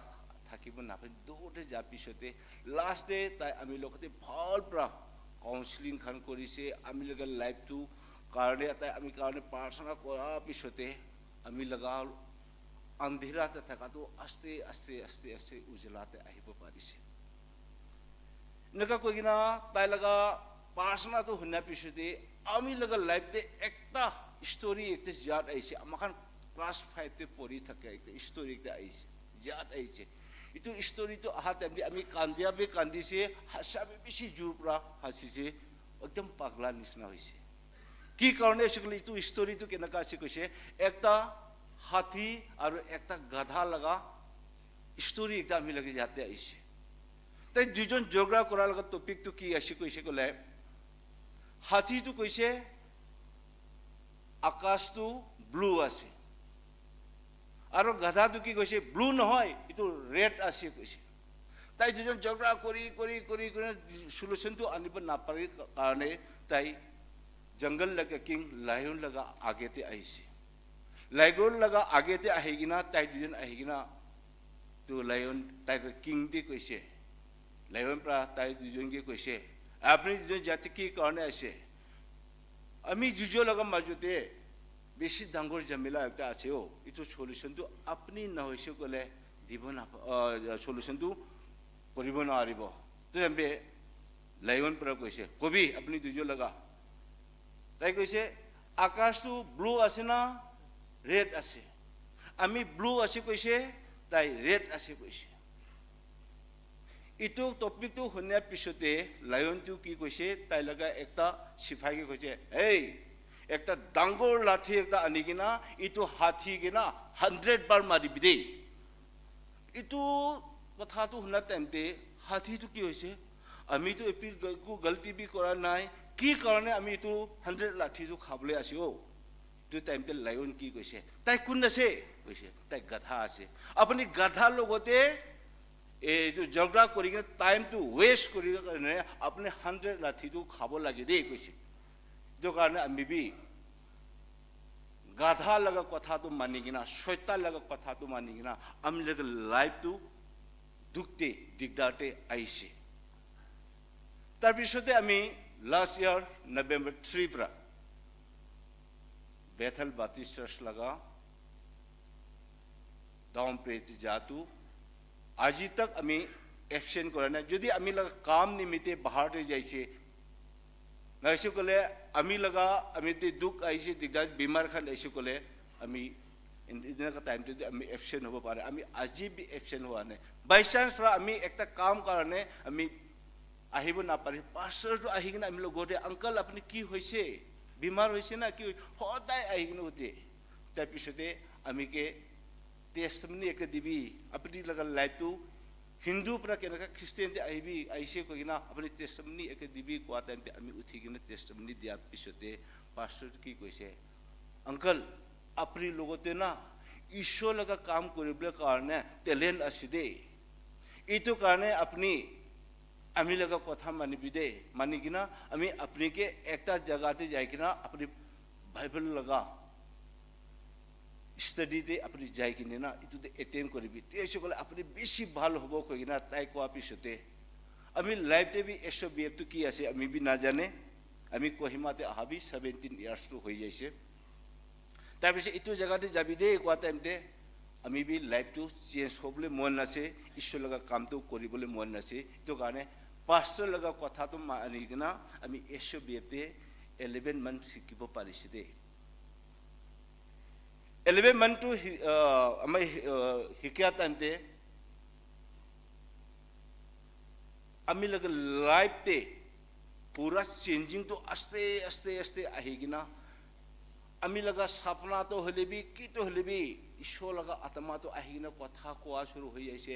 থাকিব না পাই দৌড়ে যা পিছতে লাস্ট ডে তাই আমি লগতে ভাল প্রা কাউন্সেলিং খান করিছে আমি লগা লাইফ টু কারণে তাই আমি কারণে প্রার্থনা করা পিছতে আমি লগা আন্ধিরাতে থাকা তো আস্তে আস্তে আস্তে আস্তে উজলাতে আহিব পারিছে নকা কইনা তাই লগা প্রার্থনা তো হন্না পিছতে আমি লগা লাইফতে একটা স্টোরি একটা জাত আইছে আমাখান ক্লাস 5 তে পড়ি থাকে একটা স্টোরি একটা আইছে জাত আইছে itu story tu ahat ami kandia be kandise hasabe bishi jupra hasise ekdam pagla nisna hoise ki karone sikli tu story tu kenaka sikose ekta hathi aru ekta gadha laga story ekta ami lage jate aise tai dujon jogra kora laga topic tu ki asi koise kole hathi tu koise akash tu blue ase আৰু গাধা তো কি কৈছে blue নহয় ইটো red আছে কৈছে তাই দুজন ঝগড়া কৰি সলিউশন তো আনিব না পাৰি কাৰণে তাই জংগল লগা কিং লায়ন লগা আগেতে আহিছে লায়ন লগা আগেতে আহিগিনা তাই দুজন আহিগিনা তো লায়ন তাই কিং দি কৈছে লায়ন প্ৰা তাই দুজনকে কৈছে আপুনি দুজন জাতি কি কাৰণে আছে আমি যুজ লগা মাজতে বেশি ডাঙৰ জামিলা একটা আছে ও ইটো সলিউশন তো আপনি না হইছে কলে দিব না সলিউশন তো কৰিব নোৱাৰিব তো এমবে লায়ন পৰা কৈছে কবি আপনি দুজো লগা তাই কৈছে আকাশ তো ব্লু আছে না রেড আছে আমি ব্লু আছে কৈছে তাই রেড আছে কৈছে ইটো টপিকটো শুনাৰ পিছতে লায়নটো কি কৈছে তাই লগা একটা সিপাহীকে কৈছে এই একটা ডাঙৰ লাঠি একটা আনি কিনা ইটো হাতী কিনা 100 বাৰ মাৰিবি দেই ইটো কথাটো শুনাৰ টাইমতে হাতীটো কি হৈছে আমিতো এপি গলতি বি কৰা নাই কি কাৰণে আমি ইটো 100 লাঠিটো খাবলৈ আছো তো টাইমতে লায়ন কি কৈছে তাই কোন আছে কৈছে তাই গাধা আছে আপুনি গাধাৰ লগতে এই যে ঝগড়া কৰি কিনে টাইমটো ওয়েস্ট কৰি কাৰণে আপুনি 100 লাঠিটো খাব লাগে দেই কৈছে তো কাৰণে আমি বি গাধা লগা কথাটো মানি কিনা সত্যা লগা কথাটো মানি কিনা আমি লগা লাইফটো দুখতে দিগদাৰতে আহিছে তাৰপিছতে আমি লাষ্ট ইয়াৰ নৱেম্বৰ 3 পৰা বেথেল বাপ্টিষ্ট চাৰ্চ লগা ডাউন প্ৰেজ জাতু আজি तक আমি এফচেন্ট কৰা নাই যদি আমি লগা কাম নিমিতে বাহিৰতে যাইছে নাইছে কলে আমি লগা আমি দুখ আহিছে দিগদাৰ বিমাৰ খান আহিছে কলে আমি ইনকা টাইমটো আমি এফচেন্ট হ'ব পাৰে আমি আজি বি এফচেন্ট হোৱা নাই বাই চান্স পৰা আমি একটা কাম কাৰণে আমি আহিব না পাৰি পাছৰটো আহি কিনে আমি লগতে আঙ্কল আপুনি কি হৈছে বিমাৰ হৈছে না কি সদায় আহি কিনে উঠে তাৰপিছতে আমি কে টেষ্টমনি এক দিবি আপুনি লগা লাইফটো হিন্দু পৰা কেনেকা খ্ৰীষ্টিয়ানতে আহিবি আহিছে কৈ কিনা আপুনি টেষ্টমনি এক দিবি কোৱা টাইমতে আমি উঠি কিনে টেষ্টমনি দিয়াৰ পিছতে পাছৰটো কি কৈছে আঙ্কল আপুনি লগতে না ঈশ্বৰ লগা কাম কৰিবলৈ কাৰণে টেলেণ্ট আছে দেই এইটো কাৰণে আপুনি আমি লগা কথা মানিবি দেই মানি কিনা আমি আপুনিকে একটা জায়গাতে যাই কিনা আপুনি বাইবেল লগা স্টাডি দে আপুনি যাই কিনে না ইটোতে এটেন্ড কৰিবি তেছে কলে আপুনি বেছি ভাল হ'ব কৈ কিনা তাই কোৱা পিছতে আমি লাইফতে বি এছবিএফটো কি আছে আমি বি নাজানে আমি কোহিমাতে আহাবি 17 ইয়ার্স তো হৈ যাইছে তাৰপিছত ইটো জায়গাতে যাবি দে কোৱা টাইমতে আমি বি লাইফটো চেঞ্জ হ'বলৈ মন আছে ঈশ্বৰ লগা কামটো কৰিবলৈ মন আছে ইটো কাৰণে পাছৰ লগা কথাটো মানি কিনা আমি এছবিএফতে 11 মান্থ শিকিব পাৰিছে দে 11 month to আমি শিকিয়া টাইমতে আমি লগা লাইফতে পুরা চেঞ্জিং তো আস্তে আস্তে আস্তে আহি কিনা আমি লগা সপনা তো হলেবি কি তো হলেবি ঈশ্বর লগা আত্মা তো আহি কিনা কথা কোৱা শুরু হৈ যাইছে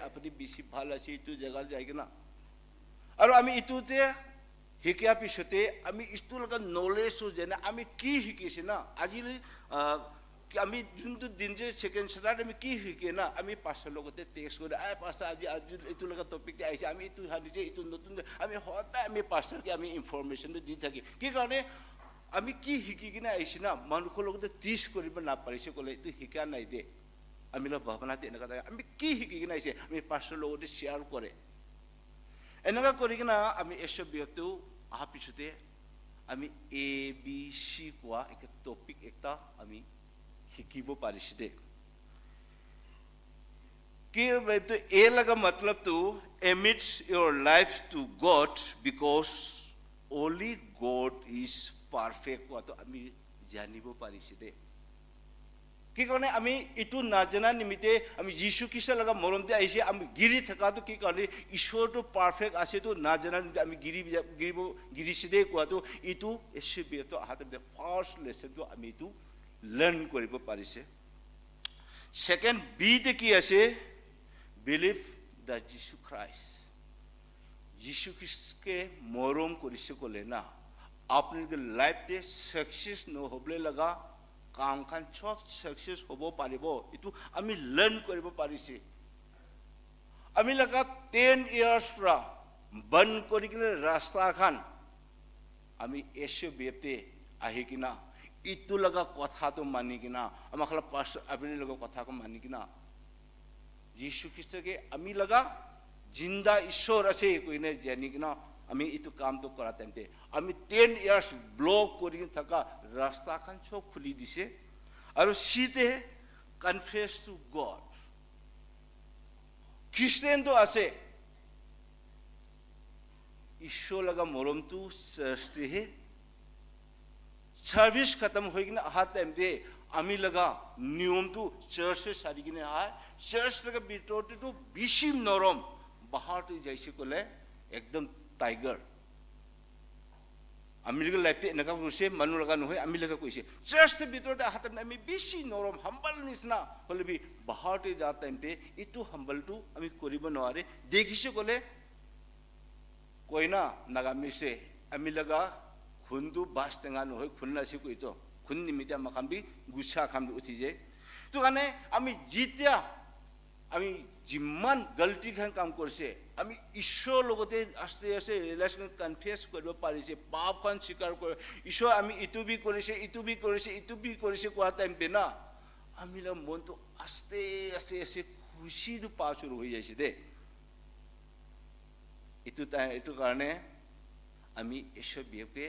আপুনি বেছি ভাল আছে ইটো জায়গা যাই কিনা আৰু আমি ইটোতে শিকিয়া পিছতে আমি ইটো লগা নলেজো যেনে আমি কি শিকিছে না আজি আমি যোনটো দিন যে সেকেন্ড স্টার্ট আমি কি শিকে না আমি পাছৰ লগতে টেক্সট কৰি পাছৰ আজি এইটো লগা টপিকতে আহিছে আমি এইটো হানিছে এইটো নতুন আমি সদায় আমি পাছৰকে আমি ইনফৰমেশ্যনটো দি থাকি কি কাৰণে আমি কি শিকি কিনে আহিছে না মানুহৰ লগতে টিচ কৰিব নাপাৰিছে ক'লে এইটো শিকা নাই দে আমি লগ ভাৱনাতে এনেকুৱা আমি কি শিকি কিনে আহিছে আমি পাছৰ লগতে শ্বেয়াৰ কৰে এনেকুৱা কৰি কিনে আমি এছবিএফটো অহাৰ পিছতে আমি ABC কোৱা এক টপিক একটা আমি শিকিব পাৰিছে দে কি তো এ লগা মতলব তো emits your life to God because only God is perfect কোৱাটো আমি জানিব পাৰিছে দে কি কাৰণে আমি ইটো নাজানা নিমিতে আমি যীশু খ্ৰীষ্টৰ লগা মৰমতে আহিছে আমি গিৰি থকাটো কি কাৰণে ঈশ্বৰটো পাৰফেক্ট আছে তো নাজানা আমি গিৰিছে দে কোৱাটো ইটো এছবিএফটো আহাতে ফাৰ্ষ্ট লেসনটো আমি ইটো লাৰ্ন কৰিব পাৰিছে সেকেন্ড বি তে কি আছে বিলিভ দ্য যীশু খ্ৰাইষ্ট যীশু খ্ৰীষ্টকে মৰম কৰিছে ক'লে না আপোনাৰ লাইফতে সাকসেস নহ'বলৈ লগা কাম খান সব সাকসেস হ'ব পাৰিব ইটো আমি লাৰ্ন কৰিব পাৰিছে আমি লগা 10 ইয়াৰ্স পৰা বন্ধ কৰি কিনে ৰাস্তা খান আমি এছবিএফতে আহি কিনা ইটো লগা কথাটো মানি কিনা আমাক পাছ আপুনি লগা কথাটো মানি কিনা যীশু খ্ৰীষ্টকে আমি লগা জিন্দা ঈশ্বৰ আছে কইনে জানি কিনা আমি ইটো কামটো কৰা টাইমতে আমি 10 ইয়াৰ্স ব্লক কৰি থকা ৰাস্তা খান সব খুলি দিছে আৰু সিতে কনফেস টু গড খ্ৰীষ্টিয়ান তো আছে ঈশ্বৰ লগা মৰমটো সৃষ্টিহে সার্ভিস খতম হৈ কিনে অহা টাইমতে আমি লগা নিয়মটো চাৰ্চে সাৰি কিনে আহে চাৰ্চ লগা ভিতৰতেতো বেছি নৰম বাহাৰটো যাইছে ক'লে একদম টাইগাৰ আমি লগা লাইফতে এনেকা কৈছে মানুহ লগা নহয় আমি লগা কৈছে জাষ্ট ভিতৰতে আহা টাইম আমি বেছি নৰম হাম্বল নিচিনা হ'লে বি বাহাৰতে যা টাইমতে এইটো হাম্বলটো আমি কৰিব নোৱাৰে দেখিছে ক'লে কইনা নাগামিছে আমি লগা খুন্দু বাস টেঙা নহয় খুন নাছি কৈতো খুন নিমিতে আমাক বি গুছা খাম উঠি যায় তো কাৰণে আমি যেতিয়া আমি যিমান গলতি খান কাম কৰিছে আমি ঈশ্বৰ লগতে আস্তে আস্তে ৰিলেশ্যন কনফেছ কৰিব পাৰিছে পাপখন স্বীকাৰ কৰে ঈশ্বৰ আমি ইটো বি কৰিছে কোৱা টাইম না আমি মনটো আস্তে আস্তে আস্তে খুচিটো পা শুৰু হৈ যাইছে দে এইটো কাৰণে আমি ঈশ্বৰ বিয়েকে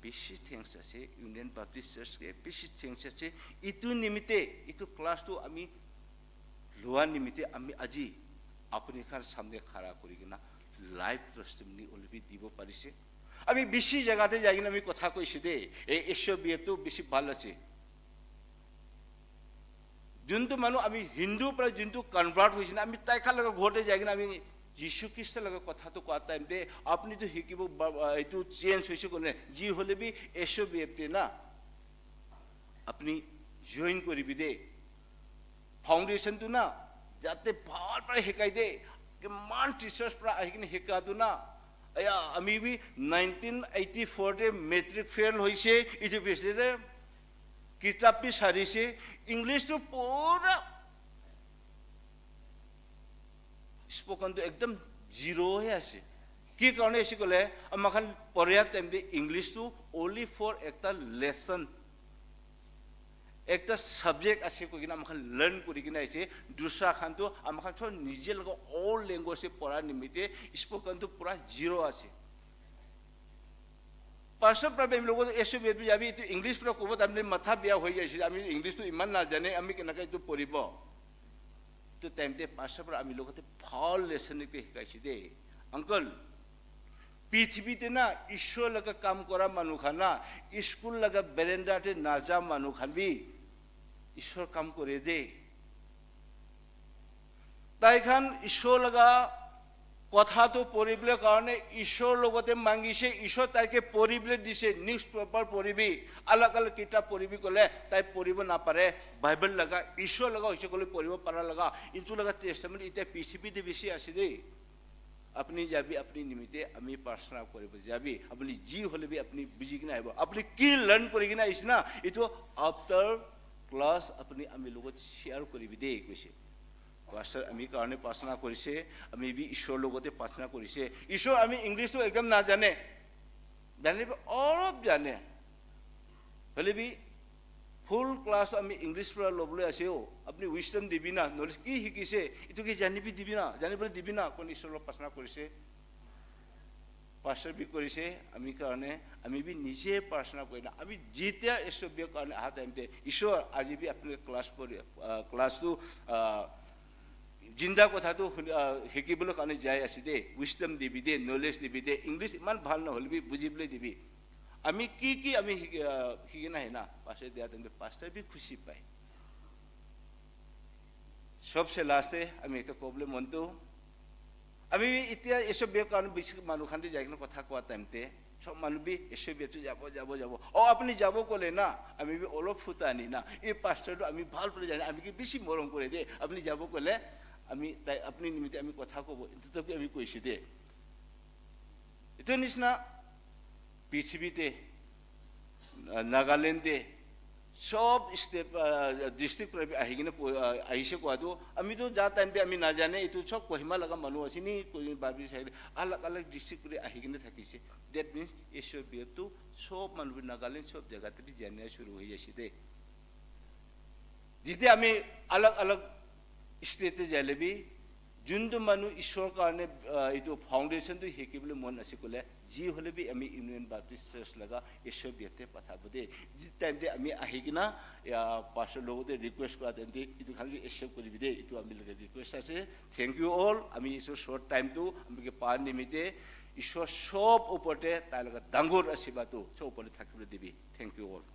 বেছি থেংকছ আছে ইউনিয়ন বাপ্টিষ্ট চাৰ্চকে বেছি থেংকছ আছে ইটো নিমিত্তে ইটো ক্লাছটো আমি লোৱা নিমিত্তে আমি আজি আপুনি খান সামনে খাৰা কৰি কিনা লাইভ টেষ্টিমনি অলৰেডি দিব পাৰিছে আমি বেছি জায়গাতে যাই কিনা আমি কথা কৈছো দে এই ঈশ্বৰ বিয়েটো বেছি ভাল আছে যোনটো মানুহ আমি হিন্দুৰ পৰা যোনটো কনভাৰ্ট হৈছে না আমি তাইখাৰ লগত ঘৰতে যাই কিনা আমি যীশু খ্ৰীষ্টৰ লগত কথাটো কোৱা টাইম দে আপুনিতো শিকিব এইটো চেঞ্জ হৈছে কোনে যি হ'লে বি ঈশ্বৰ বিয়েতে না আপুনি জইন কৰিবি দে ফাউণ্ডেশ্যনটো না যাতে ভাল পৰা শিকাই দে কিমান টিচাৰ্ছ পৰা আহি কিনে শিকাটো না এয়া আমি বি 1984 মেট্ৰিক ফেইল হৈছে ইটো পিছতে কিতাপ বি সাৰিছে ইংলিছটো পুৰা স্পোকেনটো একদম জিৰ'হে আছে কি কাৰণে আছে ক'লে আমাক পঢ়িয়া টাইম দে ইংলিছটো অনলি ফৰ একটা লেচন একটা সাবজেক্ট আছে কৈ কিনা আমাক লাৰ্ণ কৰি কিনা আছে দুসৰা খানটো আমাক নিজে লগ অল লেংগুৱেজে পঢ়া নিমিত্তে স্পোকেনটো পুৰা জিৰ' আছে পাৰ্চৰ প্ৰব্লেম লগত এসব যাবি এইটো ইংলিছ পৰা ক'ব তাৰমানে মাথা বেয়া হৈ গৈছে আমি ইংলিছটো ইমান নাজানে আমি কেনেকৈ এইটো পঢ়িব তো টাইমতে পাৰ্চৰ পৰা আমি লগতে ভাল লেচন এটা শিকাইছে দেই আংকল পৃথিৱীতে না ঈশ্বৰ লগা কাম কৰা মানুহ খান না স্কুল লগা বেৰেণ্ডাতে নাযা মানুহ খান বি ঈশ্বৰ কাম কৰে দে তাই খান ঈশ্বৰ লগা কথাটো পঢ়িবলৈ কাৰণে ঈশ্বৰ লগতে মাগিছে ঈশ্বৰ তাইকে পঢ়িবলৈ দিছে নিউজ পেপাৰ পঢ়িবি আলাগ আলাগ কিতাপ পঢ়িবি ক'লে তাই পঢ়িব নাপাৰে বাইবেল লগা ঈশ্বৰ লগা হৈছে ক'লে পঢ়িব পাৰা লগা ইটো লগা টেষ্টামেণ্ট এতিয়া পৃথিৱীতে বেছি আছে দেই আপুনি যাবি আপুনি নিমিত্তে আমি প্ৰাৰ্থনা কৰিব যাবি আপুনি যি হ'লে বি আপুনি বুজি কিনে আহিব আপুনি কি লাৰ্ণ কৰি কিনে আহিছে না এইটো আফটাৰ ক্লাছ আপুনি আমি লগত শ্বেয়াৰ কৰিবি দেই কৈছে পাষ্টাৰ আমি কাৰণে প্ৰাৰ্থনা কৰিছে আমি বি ঈশ্বৰৰ লগতে প্ৰাৰ্থনা কৰিছে ঈশ্বৰ আমি ইংলিছটো একদম নাজানে জানিব অলপ জানে হ'লে বি ফুল ক্লাছ আমি ইংলিছ পৰা ল'বলৈ আছেও আপুনি উইষ্টম দিবি না নলেজ কি শিকিছে এইটো কি জানিবি দিবি না জানিবলৈ দিবি না কোন ঈশ্বৰৰ প্ৰাৰ্থনা কৰিছে পাষ্টাৰ বি কৰিছে আমি কাৰণে আমি বি নিজে প্ৰাৰ্থনা কৰি না আমি যেতিয়া ঈশ্বৰ বিৰ কাৰণে অহা টাইমতে ঈশ্বৰ আজি বি আপুনি ক্লাছটো জিন্দা কথাটো শিকিবলৈ কাৰণে যাই আছে দে উইষ্টম দিবি দে নলেজ দিবি দে ইংলিছ ইমান ভাল নহ'লে বি বুজিবলৈ দিবি আমি কি আমি শিকি নাহে না পাষ্টাৰ দিয়া তেন্তে পাষ্টাৰ বি খুচি পায় সবচে লাষ্টে আমি এটা ক'বলৈ মনটো আমি এতিয়া এসব বিয়েৰ কাৰণে বেছি মানুহ খান্তি যাই কিনে কথা কোৱা টাইমতে সব মানুহ বি এসব বিয়েটো যাব আপুনি যাব ক'লে না আমি বি অলপ ফুটা আনি না এই পাষ্টাৰটো আমি ভাল কৰি জানে আমি কি বেছি মৰম কৰে দে আপুনি যাব ক'লে আমি তাই আপুনি নিমিত্তে আমি কথা ক'ব এইটো আমি কৈছোঁ দে এইটো নিচিনা পৃথিৱীতে নাগালেণ্ডে সব ষ্টেট ডিষ্ট্ৰিক্ট পৰা আহি কিনে আহিছে কোৱাটো আমিতো যা টাইমতে আমি নাজানে এইটো চব কহিমা লগা মানুহ আছে নি বাবি চাইড আলাগ আলাগ ডিষ্ট্ৰিক্ট পৰা আহি কিনে থাকিছে ডেট মিনছ ঈশ্বৰ বিয়েটো সব মানুহ নাগালেণ্ড সব জেগাতে জানিয়া শুৰু হৈ আছে দে যেতিয়া আমি আলাগ আলাগ ষ্টেটে যাইলে বি যোনটো মানুহ ঈশ্বৰৰ কাৰণে এইটো ফাউণ্ডেশ্যনটো শিকিবলৈ মন আছে ক'লে যি হ'লে বি আমি ইউনিয়ন বাপ্টিষ্ট চাৰ্চ লগা ঈশ্বৰ বিয়েতে পঠাব দে যি টাইমতে আমি আহি কিনা পাষ্টাৰ লগতে ৰিকুৱেষ্ট কৰা টাইমতে এইটো খালি একচেপ্ট কৰিবি দেই এইটো আমি লগত ৰিকুৱেষ্ট আছে থেংক ইউ অল আমি ঈশ্বৰ শ্বৰ্ট টাইমটো আমি পাৰ নিমিত্তে ঈশ্বৰ সব ওপৰতে তাৰ লগত ডাঙৰ আশীৰ্বাদটো সব ওপৰতে থাকিবলৈ দিবি thank you all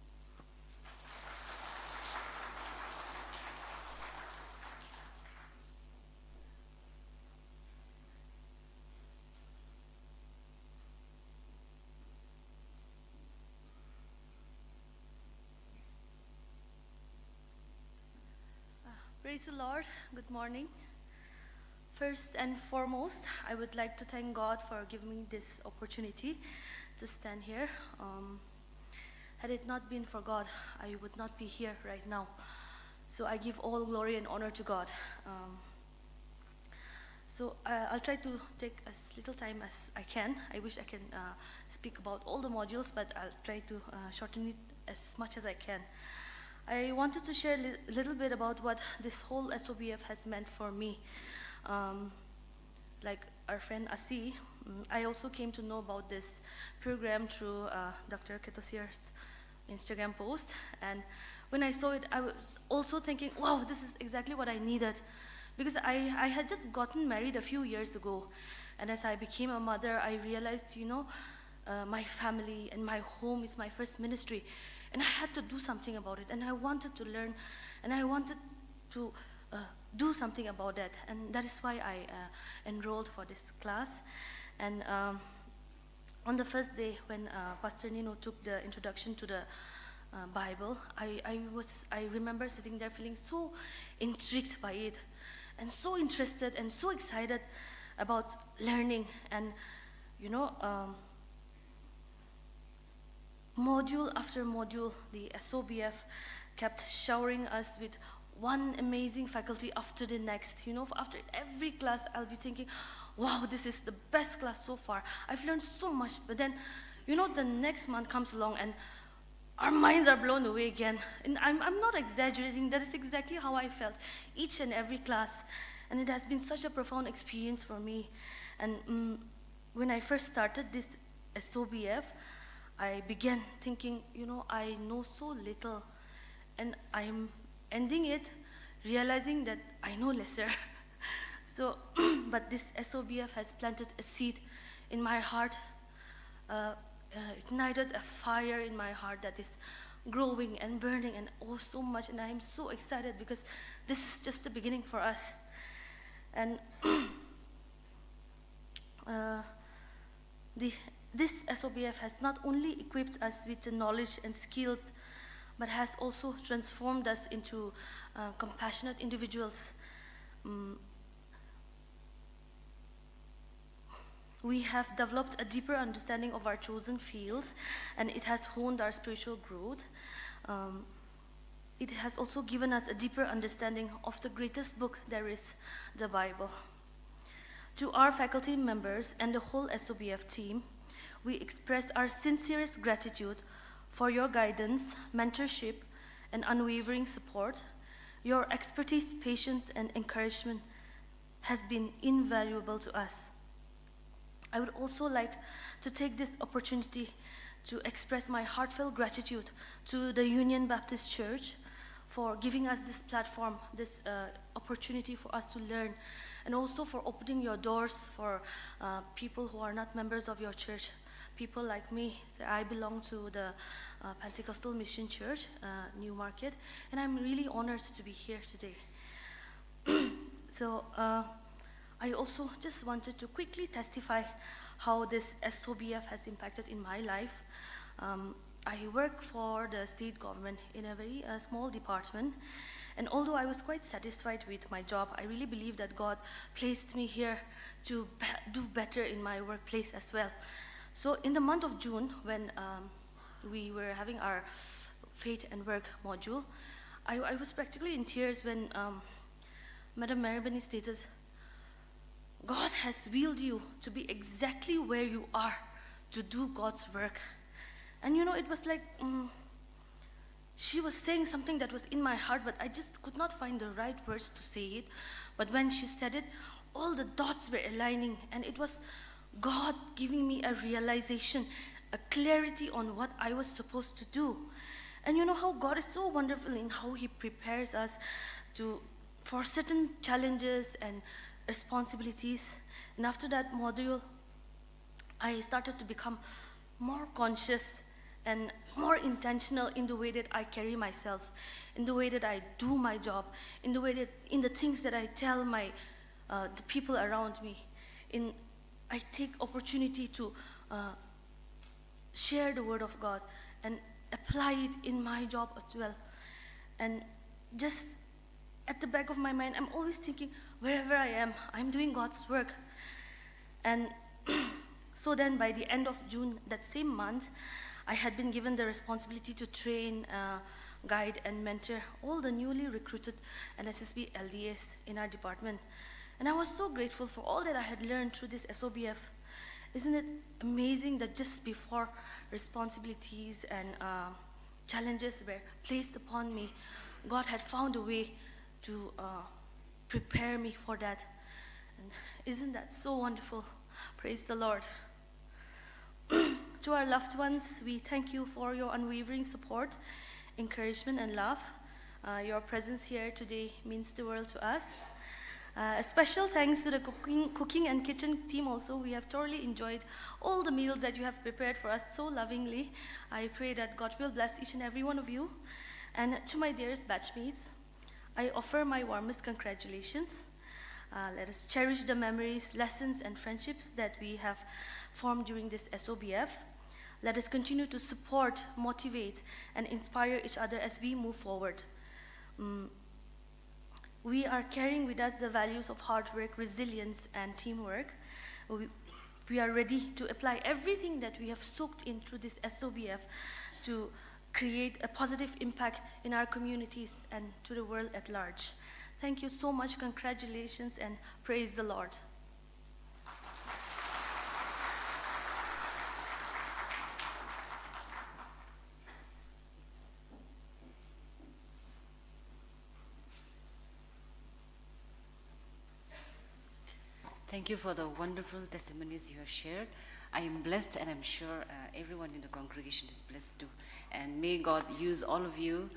Praise the Lord. Good morning. First and foremost, I would like to thank God for giving me this opportunity to stand here. Had it not been for God, I would not be here right now. So I give all glory and honor to God. I'll try to take as little time as I can. I wish I can speak about all the modules, but I'll try to shorten it as much as I can. I wanted to share a little bit about what this whole SOBF has meant for me. Like our friend Asi, I also came to know about this program through Dr. Ketosier's Instagram post. And when I saw it, I was also thinking, wow, this is exactly what I needed. Because I had just gotten married a few years ago. And as I became a mother, I realized, my family and my home is my first ministry. And I had to do something about it. And I wanted to learn. And I wanted to do something about that. And that is why I enrolled for this class. And on the first day when Pastor Nino took the introduction to the Bible, I remember sitting there feeling so intrigued by it. And so interested and so excited about learning. And, module after module, the SOBF kept showering us with one amazing faculty after the next. After every class, I'll be thinking, wow, this is the best class so far. I've learned so much. But then, the next month comes along and our minds are blown away again. And I'm not exaggerating. That is exactly how I felt each and every class. And it has been such a profound experience for me. And when I first started this SOBF, I began thinking, I know so little. And I'm ending it realizing that I know lesser. But this SOBF has planted a seed in my heart, ignited a fire in my heart that is growing and burning and oh so much. And I am so excited because this is just the beginning for us. And this SOBF has not only equipped us with the knowledge and skills, but has also transformed us into compassionate individuals. We have developed a deeper understanding of our chosen fields, and it has honed our spiritual growth. It has also given us a deeper understanding of the greatest book there is, the Bible. To our faculty members and the whole SOBF team, we express our sincerest gratitude for your guidance, mentorship, and unwavering support. Your expertise, patience, and encouragement has been invaluable to us. I would also like to take this opportunity to express my heartfelt gratitude to the Union Baptist Church for giving us this platform, this opportunity for us to learn, and also for opening your doors for people who are not members of your church. People like me. I belong to the Pentecostal Mission Church, Newmarket, and I'm really honored to be here today. I also just wanted to quickly testify how this SOBF has impacted in my life. I work for the state government in a very small department, and although I was quite satisfied with my job, I really believe that God placed me here to do better in my workplace as well. So in the month of June, when we were having our faith and work module, I was practically in tears when Madam Maribani stated, God has willed you to be exactly where you are to do God's work. And it was like, she was saying something that was in my heart, but I just could not find the right words to say it. But when she said it, all the dots were aligning, and it was God giving me a realization, a clarity on what I was supposed to do. And how God is so wonderful in how He prepares us for certain challenges and responsibilities. And after that module, I started to become more conscious and more intentional in the way that I carry myself, in the way that I do my job, in the things that I tell the people around me. I take opportunity to share the word of God and apply it in my job as well. And just at the back of my mind, I'm always thinking, wherever I am, I'm doing God's work. And so then by the end of June, that same month, I had been given the responsibility to train, guide, and mentor all the newly recruited NSSB LDAs in our department. And I was so grateful for all that I had learned through this SOBF. Isn't it amazing that just before responsibilities and challenges were placed upon me, God had found a way to prepare me for that. And isn't that so wonderful? Praise the Lord. To our loved ones, we thank you for your unwavering support, encouragement, and love. Your presence here today means the world to us. A special thanks to the cooking and kitchen team also. We have thoroughly enjoyed all the meals that you have prepared for us so lovingly. I pray that God will bless each and every one of you. And to my dearest batchmates, I offer my warmest congratulations. Let us cherish the memories, lessons, and friendships that we have formed during this SOBF. Let us continue to support, motivate, and inspire each other as we move forward. We are carrying with us the values of hard work, resilience, and teamwork. We are ready to apply everything that we have soaked in through this SOBF to create a positive impact in our communities and to the world at large. Thank you so much, congratulations, and praise the Lord. Thank you for the wonderful testimonies you have shared. I am blessed, and I'm sure everyone in the congregation is blessed too. And may God use all of you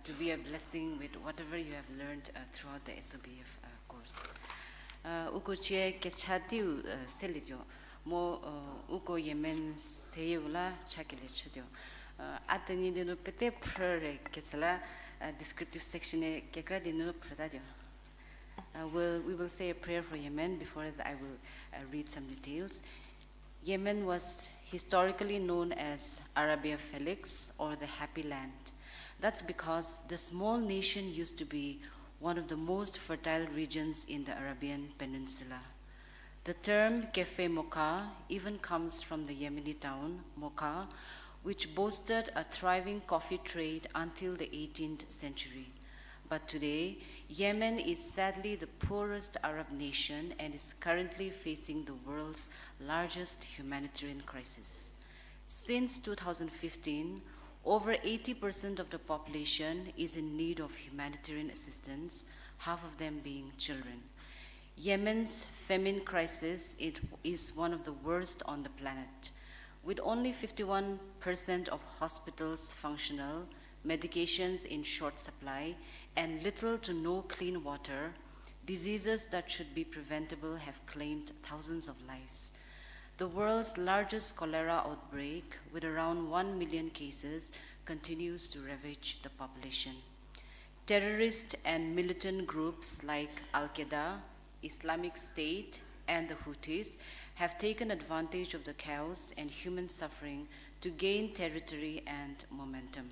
to be a blessing with whatever you have learned throughout the SOBF course. Uko che kechatiu selitio mo uko yemen seyula chakile chudio. Atani dinu pete prere ketsala descriptive section e kekra dinu pradadio. We will say a prayer for Yemen. Before that, I will read some details. Yemen was historically known as Arabia Felix, or the Happy Land. That's because the small nation used to be one of the most fertile regions in the Arabian Peninsula. The term Kefe Mocha even comes from the Yemeni town, Mocha, which boasted a thriving coffee trade until the 18th century. But today, Yemen is sadly the poorest Arab nation and is currently facing the world's largest humanitarian crisis. Since 2015, over 80% of the population is in need of humanitarian assistance, half of them being children. Yemen's famine crisis is one of the worst on the planet. With only 51% of hospitals functional, medications in short supply, and little to no clean water, diseases that should be preventable have claimed thousands of lives. The world's largest cholera outbreak, with around 1 million cases, continues to ravage the population. Terrorist and militant groups like Al-Qaeda, Islamic State, and the Houthis have taken advantage of the chaos and human suffering to gain territory and momentum.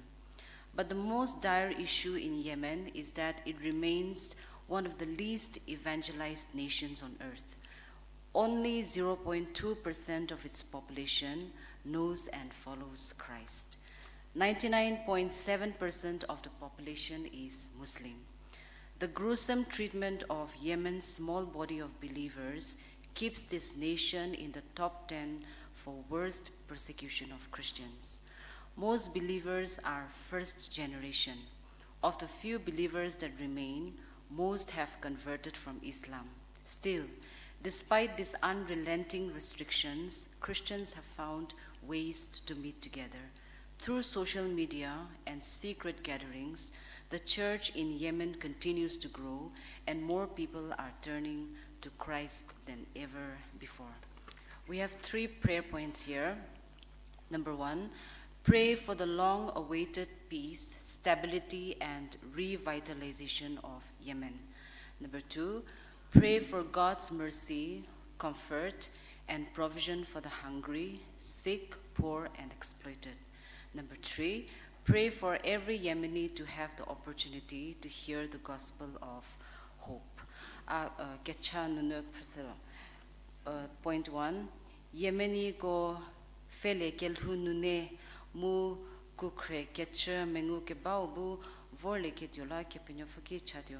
But the most dire issue in Yemen is that it remains one of the least evangelized nations on earth. Only 0.2% of its population knows and follows Christ. 99.7% of the population is Muslim. The gruesome treatment of Yemen's small body of believers keeps this nation in the top 10 for worst persecution of Christians. Most believers are first generation. Of the few believers that remain, most have converted from Islam. Still, despite these unrelenting restrictions, Christians have found ways to meet together. Through social media and secret gatherings, the church in Yemen continues to grow, and more people are turning to Christ than ever before. We have 3 prayer points here. Number 1, pray for the long-awaited peace, stability, and revitalization of Yemen. Number 2, pray for God's mercy, comfort, and provision for the hungry, sick, poor, and exploited. Number 3, pray for every Yemeni to have the opportunity to hear the gospel of hope. Point 1. Yemeni go fele kelhunune mu kukre ketcha mengu ke baubu vorle ke diola ke penyofuki chadio.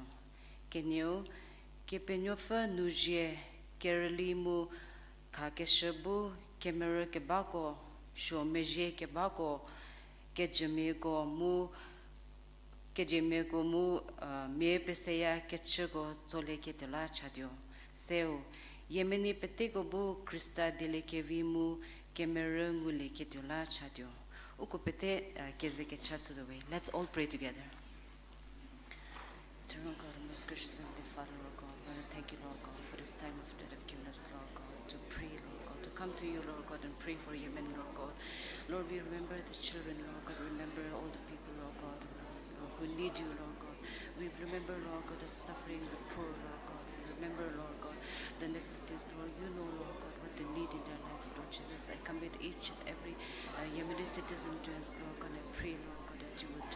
Kenyo ke penyofa nujie kerli mu ka ke shabu kemere ke bako sho meje ke bako ke jemego mu me peseya ke chego tole ke diola chadio. Seo Yemeni petego bu Krista dele ke vimu kemere ngule ke diola chadio. Ukupete kezeke chasudowe. Let's all pray together. Eternal God, most gracious Heavenly Father, Lord God, I want to thank you, Lord God, for this time of that you've given us, Lord God, to pray, Lord God, to come to you, Lord God, and pray for Yemen, Lord God. Lord, we remember the children, Lord God, remember all the people, Lord God, who need you, Lord God. We remember, Lord God, the suffering, the poor, Lord God. We remember, Lord God, the necessities, Lord. You know, Lord God, what they need in their lives, Lord Jesus. I commit each and every Yemeni citizen to us, Lord God. I pray, Lord God, that you would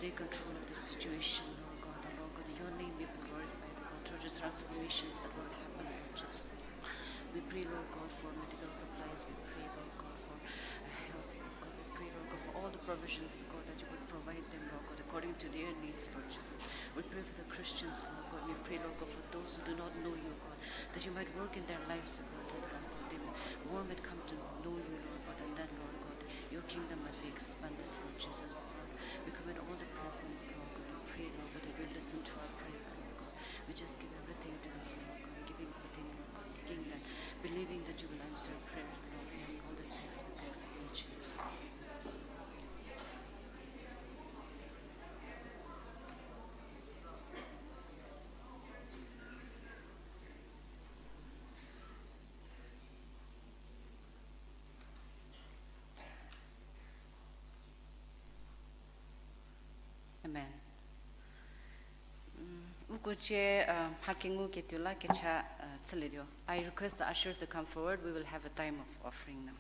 take control of the situation, Lord God. And Lord God, your name may be glorified, Lord, through the transformations that will happen, Lord Jesus. We pray, Lord God, for medical supplies. We pray, Lord God, for health, Lord God. We pray, Lord God, for all the provisions, God, that you would provide them, Lord God, according to their needs, Lord Jesus. We pray for the Christians, Lord God. We pray, Lord God, for those who do not know you, God, that you might work in their lives, God, that, Lord God, they more might come to know you, Lord God, and that, Lord God, your kingdom might be expanded, Lord Jesus. Lord, we commit all the prayer points, Lord God. We pray, Lord God, that you listen to our prayers, Lord God. We just give everything to us, Lord God. We're giving everything, Lord God, seeking that, believing that you will answer prayers, Lord. We ask all these things with thanksgiving in Jesus' name. Amen. I request the ushers to come forward. We will have a time of offering them.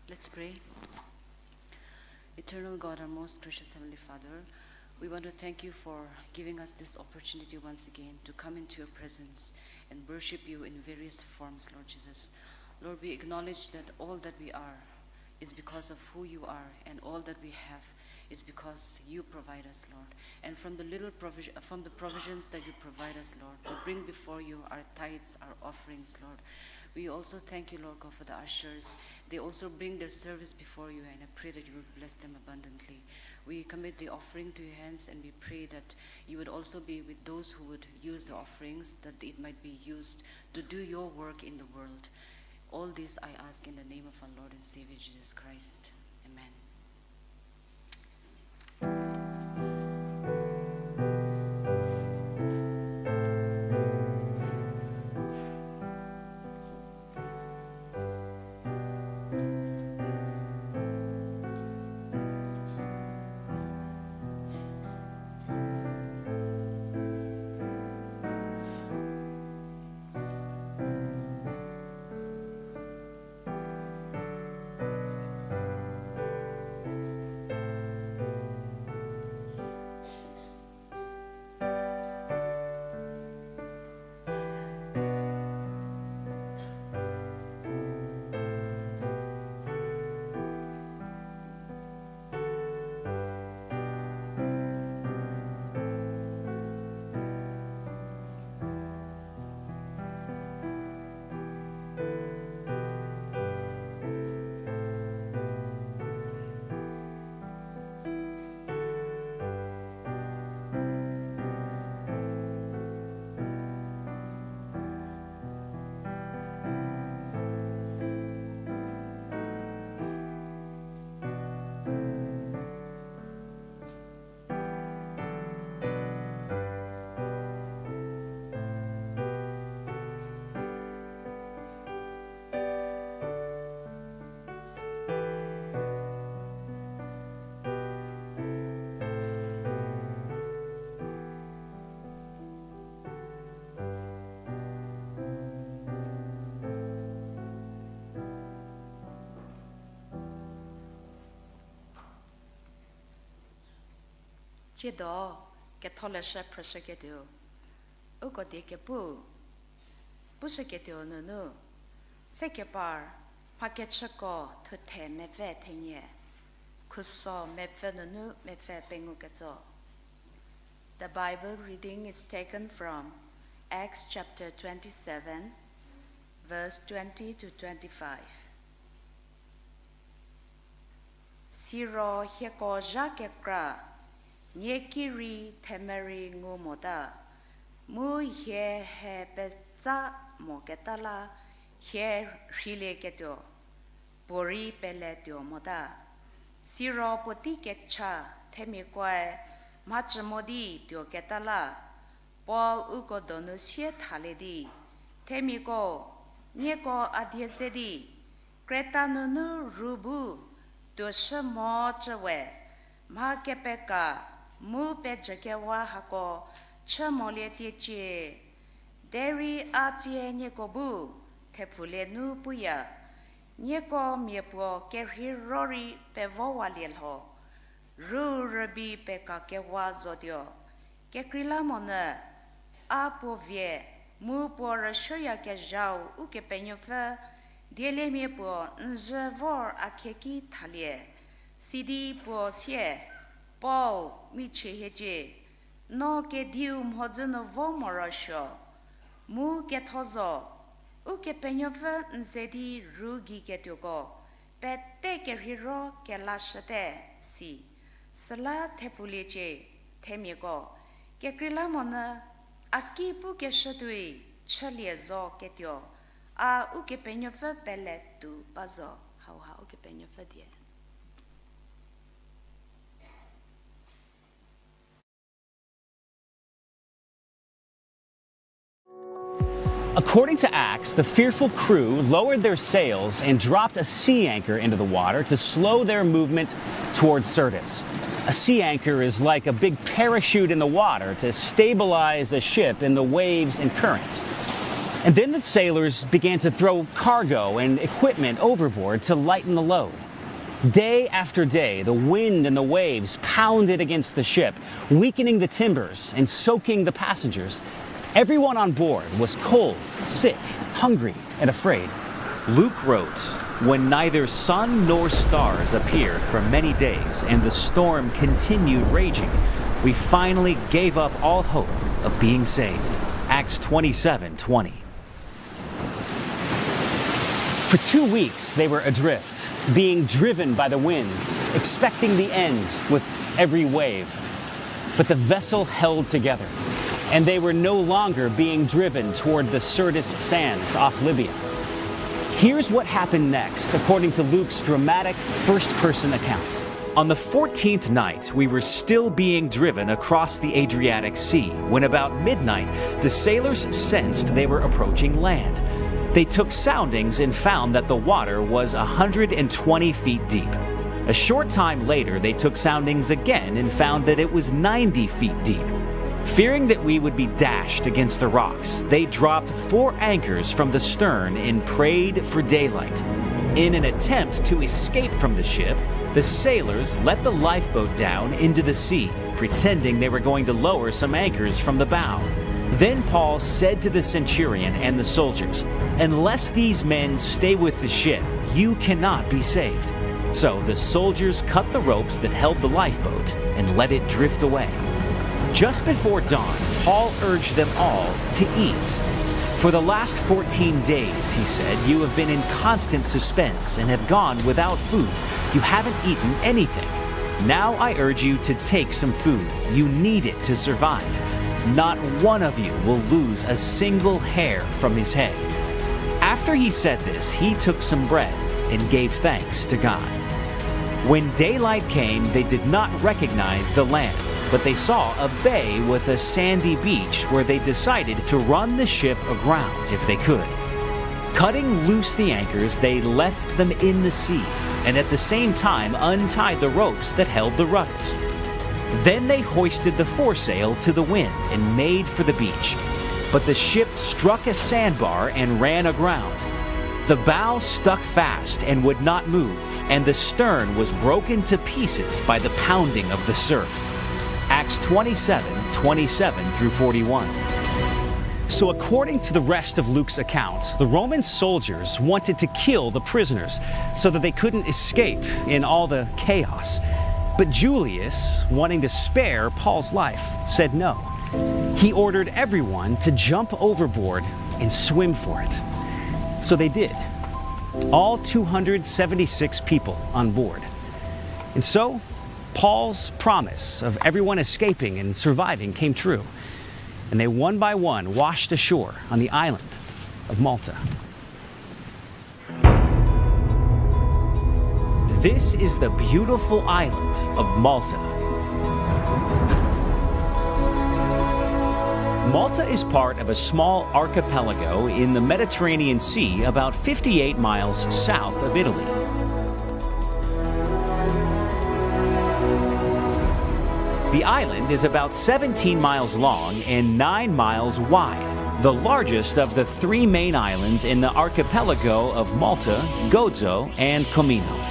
Let's pray. Eternal God, our most gracious Heavenly Father, we want to thank you for giving us this opportunity once again to come into your presence and worship you in various forms, Lord Jesus. Lord, we acknowledge that all that we are is because of who you are, and all that we have is because you provide us, Lord. And from the provisions that you provide us, Lord, we bring before you our tithes, our offerings, Lord. We also thank you, Lord God, for the ushers. They also bring their service before you, and I pray that you will bless them abundantly. We commit the offering to your hands, and we pray that you would also be with those who would use the offerings, that it might be used to do your work in the world. All this I ask in the name of our Lord and Savior, Jesus Christ. Amen. chỉ đó cái thọ là sẽ phải sẽ cái điều ở cái địa cái bu sẽ cái điều nữa sẽ cái bar hoặc cái chắc có thực thể mẹ về thế nhỉ kuso mẹ về nữa mẹ về bên cái chỗ. The Bible reading is taken from Acts chapter 27 verse 20 to 25. Siro heko jakekra nyekiri temeri ngumoda mu he peza moketala he rile keto bori pele dio moda Siro poti ketcha temi kwae machmodi dio ketala Paul uko donusie thaledi temi ko nyeko adiesedi Kreta nunu rubu Dosha mo chawe ma kepeka mu pe jakewa hako chamole tiche deri atie nyekobu tepfule nu puya nyeko miepo kerhirori pe vowalilho ru rabi pe kakewa zodio kekrila mona apovie mu por shoya ke jau u ke penyofa Diele mi po nje vor akeki thalie sidi po sie Paul mi cheheje no ke dium hodzeno vo morosho mu ke thozo u ke penyova nzedi rugi ke toko pette ke hiro ke lashate si sala tefuleche temiko ke krila mona akipu ke shatui chalie zo ke tyo a u ke penyo fa pele tu bazo how ke penyo fa die According to Acts, the fearful crew lowered their sails and dropped a sea anchor into the water to slow their movement towards Syrtis. A sea anchor is like a big parachute in the water to stabilize a ship in the waves and currents. And then the sailors began to throw cargo and equipment overboard to lighten the load. Day after day, the wind and the waves pounded against the ship, weakening the timbers and soaking the passengers. Everyone on board was cold, sick, hungry, and afraid. Luke wrote, "When neither sun nor stars appeared for many days and the storm continued raging, we finally gave up all hope of being saved." Acts 27:20. For 2 weeks, they were adrift, being driven by the winds, expecting the end with every wave. But the vessel held together, and they were no longer being driven toward the Syrtis sands off Libya. Here's what happened next, according to Luke's dramatic first-person account. On the 14th night, we were still being driven across the Adriatic Sea when about midnight, the sailors sensed they were approaching land. They took soundings and found that the water was 120 feet deep. A short time later, they took soundings again and found that it was 90 feet deep. Fearing that we would be dashed against the rocks, they dropped 4 anchors from the stern and prayed for daylight. In an attempt to escape from the ship, the sailors let the lifeboat down into the sea, pretending they were going to lower some anchors from the bow. Then Paul said to the centurion and the soldiers, "Unless these men stay with the ship, you cannot be saved." So the soldiers cut the ropes that held the lifeboat and let it drift away. Just before dawn, Paul urged them all to eat. "For the last 14 days, he said, you have been in constant suspense and have gone without food. You haven't eaten anything. Now I urge you to take some food. You need it to survive. Not one of you will lose a single hair from his head." After he said this, he took some bread and gave thanks to God. When daylight came, they did not recognize the land, but they saw a bay with a sandy beach where they decided to run the ship aground if they could. Cutting loose the anchors, they left them in the sea, and at the same time untied the ropes that held the rudders. Then they hoisted the foresail to the wind and made for the beach. But the ship struck a sandbar and ran aground. The bow stuck fast and would not move, and the stern was broken to pieces by the pounding of the surf. Acts 27:27 through 41. So according to the rest of Luke's account, the Roman soldiers wanted to kill the prisoners so that they couldn't escape in all the chaos. But Julius, wanting to spare Paul's life, said no. He ordered everyone to jump overboard and swim for it. So they did. All 276 people on board. And so, Paul's promise of everyone escaping and surviving came true. And they one by one washed ashore on the island of Malta. This is the beautiful island of Malta. Malta is part of a small archipelago in the Mediterranean Sea about 58 miles south of Italy. The island is about 17 miles long and 9 miles wide, the largest of the 3 main islands in the archipelago of Malta, Gozo, and Comino.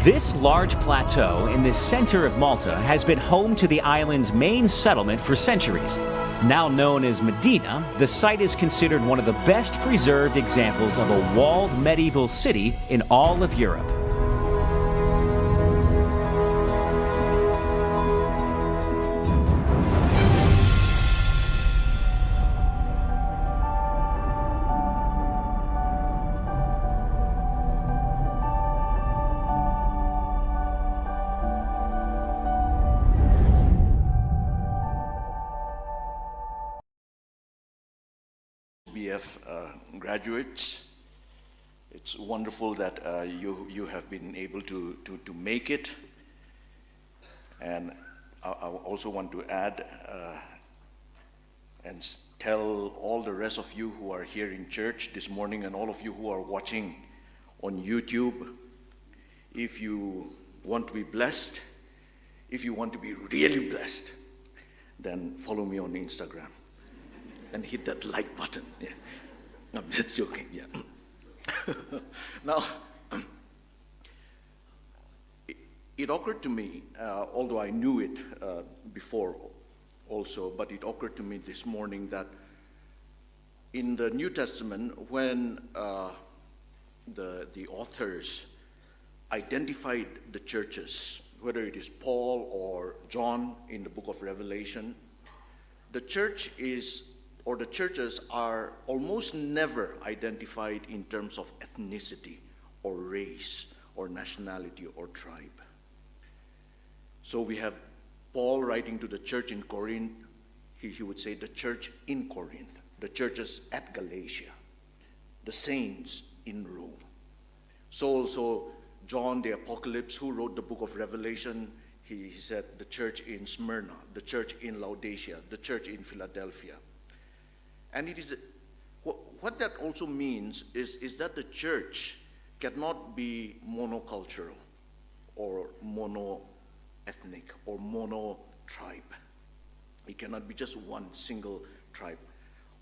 This large plateau in the center of Malta has been home to the island's main settlement for centuries. Now known as Medina, the site is considered one of the best preserved examples of a walled medieval city in all of Europe. SOBF graduates. It's wonderful that you have been able to make it. And I also want to add and tell all the rest of you who are here in church this morning and all of you who are watching on YouTube, if you want to be blessed, if you want to be really blessed, then follow me on Instagram and hit that like button. Yeah. I'm just joking, yeah. Now, it occurred to me, although I knew it before also, but it occurred to me this morning that in the New Testament, when the authors identified the churches, whether it is Paul or John in the book of Revelation, the church is, or the churches are almost never identified in terms of ethnicity or race or nationality or tribe. So we have Paul writing to the church in Corinth. He would say the church in Corinth, the churches at Galatia, the saints in Rome. So also John the Apocalypse, who wrote the book of Revelation, he said the church in Smyrna, the church in Laodicea, the church in Philadelphia. And it is what that also means is that the church cannot be monocultural or mono-ethnic or mono-tribe. It cannot be just one single tribe.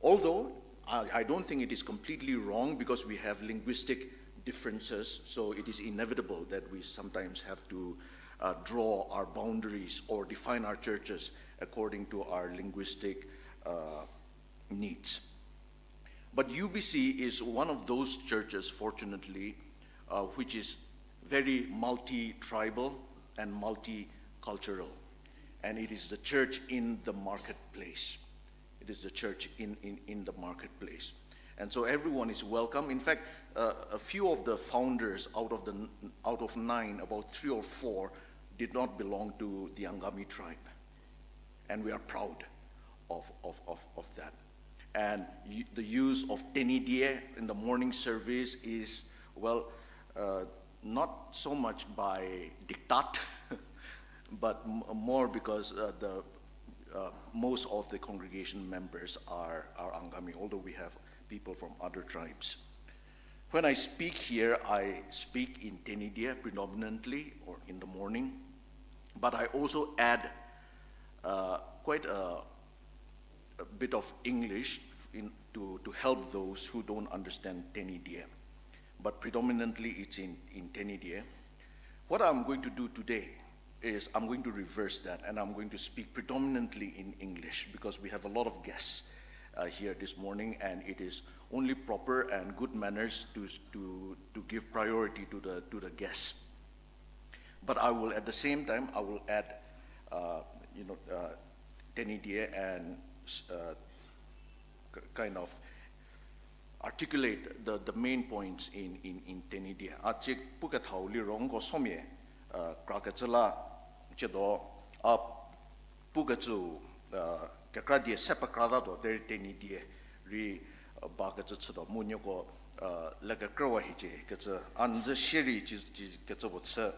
Although I don't think it is completely wrong, because we have linguistic differences, so it is inevitable that we sometimes have to draw our boundaries or define our churches according to our linguistic needs. But UBC is one of those churches, fortunately, which is very multi-tribal and multicultural. And it is the church in the marketplace. It is the church in the marketplace. And so everyone is welcome. In fact, a few of the founders out of 9, about 3 or 4, did not belong to the Angami tribe. And we are proud of that. And the use of Tenidie in the morning service is, well, not so much by diktat, but more because most of the congregation members are Angami, although we have people from other tribes. When I speak here, I speak in Tenidie predominantly, or in the morning, but I also add quite a bit of English to help those who don't understand Tenidie. But predominantly it's in Tenidie. What I'm going to do today is I'm going to reverse that, and I'm going to speak predominantly in English because we have a lot of guests here this morning, and it is only proper and good manners to give priority to the guests. But I will, at the same time, I will add, Tenidia and kind of articulate the main points in Tenidia. Achik pukathauli rongo somye krakachala chedo up pukatu kakradia sepakrada do der Tenidia ri bagachudo munyoko laga krowa hije katsa anze shiri katsa wotsa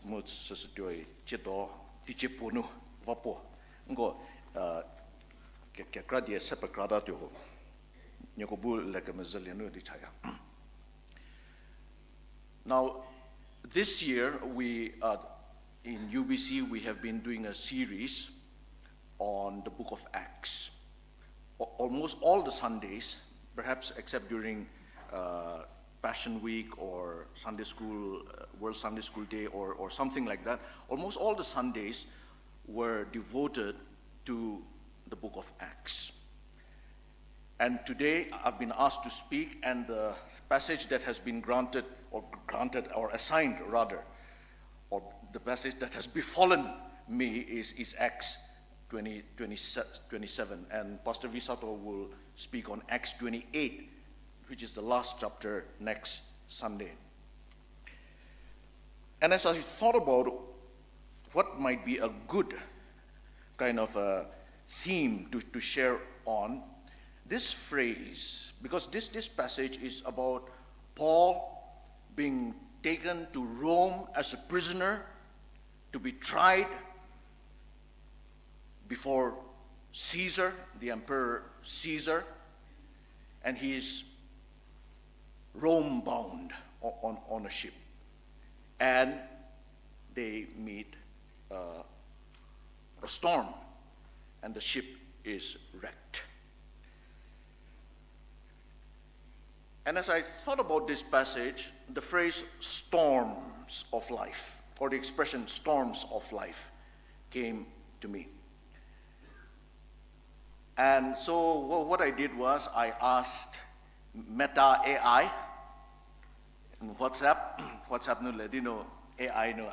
muts sesutoi chedo tichipunu vapo ngo kakradia sepakrada to Now, this year, in UBC, we have been doing a series on the book of Acts. Almost all the Sundays, perhaps except during Passion Week or Sunday School, World Sunday School Day or something like that, almost all the Sundays were devoted to the book of Acts. And today I've been asked to speak, and the passage that has been granted or assigned rather, or the passage that has befallen me is Acts 27. And Pastor Visato will speak on Acts 28, which is the last chapter next Sunday. And as I thought about what might be a good kind of a theme to share on, this phrase, because this passage is about Paul being taken to Rome as a prisoner to be tried before Caesar, the Emperor Caesar, and he is Rome bound on a ship. And they meet a storm, and the ship is wrecked. And as I thought about this passage, the phrase storms of life, or the expression storms of life, came to me. And so what I did was I asked Meta AI in WhatsApp no ledino AI no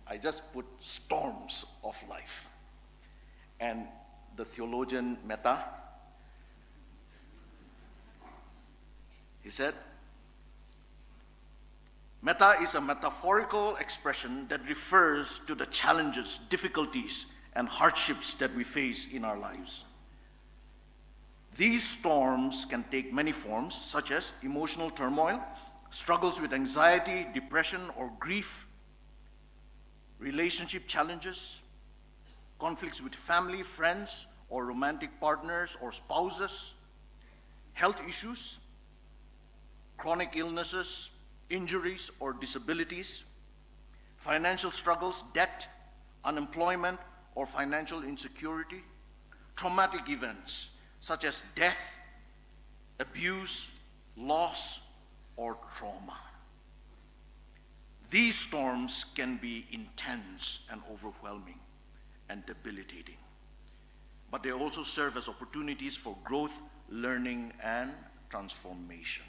I just put storms of life. And the theologian Meta, he said, meta is a metaphorical expression that refers to the challenges, difficulties, and hardships that we face in our lives. These storms can take many forms, such as emotional turmoil, struggles with anxiety, depression, or grief, relationship challenges, conflicts with family, friends, or romantic partners or spouses, health issues, chronic illnesses, injuries or disabilities, financial struggles, debt, unemployment or financial insecurity, traumatic events such as death, abuse, loss, or trauma. These storms can be intense and overwhelming and debilitating, but they also serve as opportunities for growth, learning, and transformation.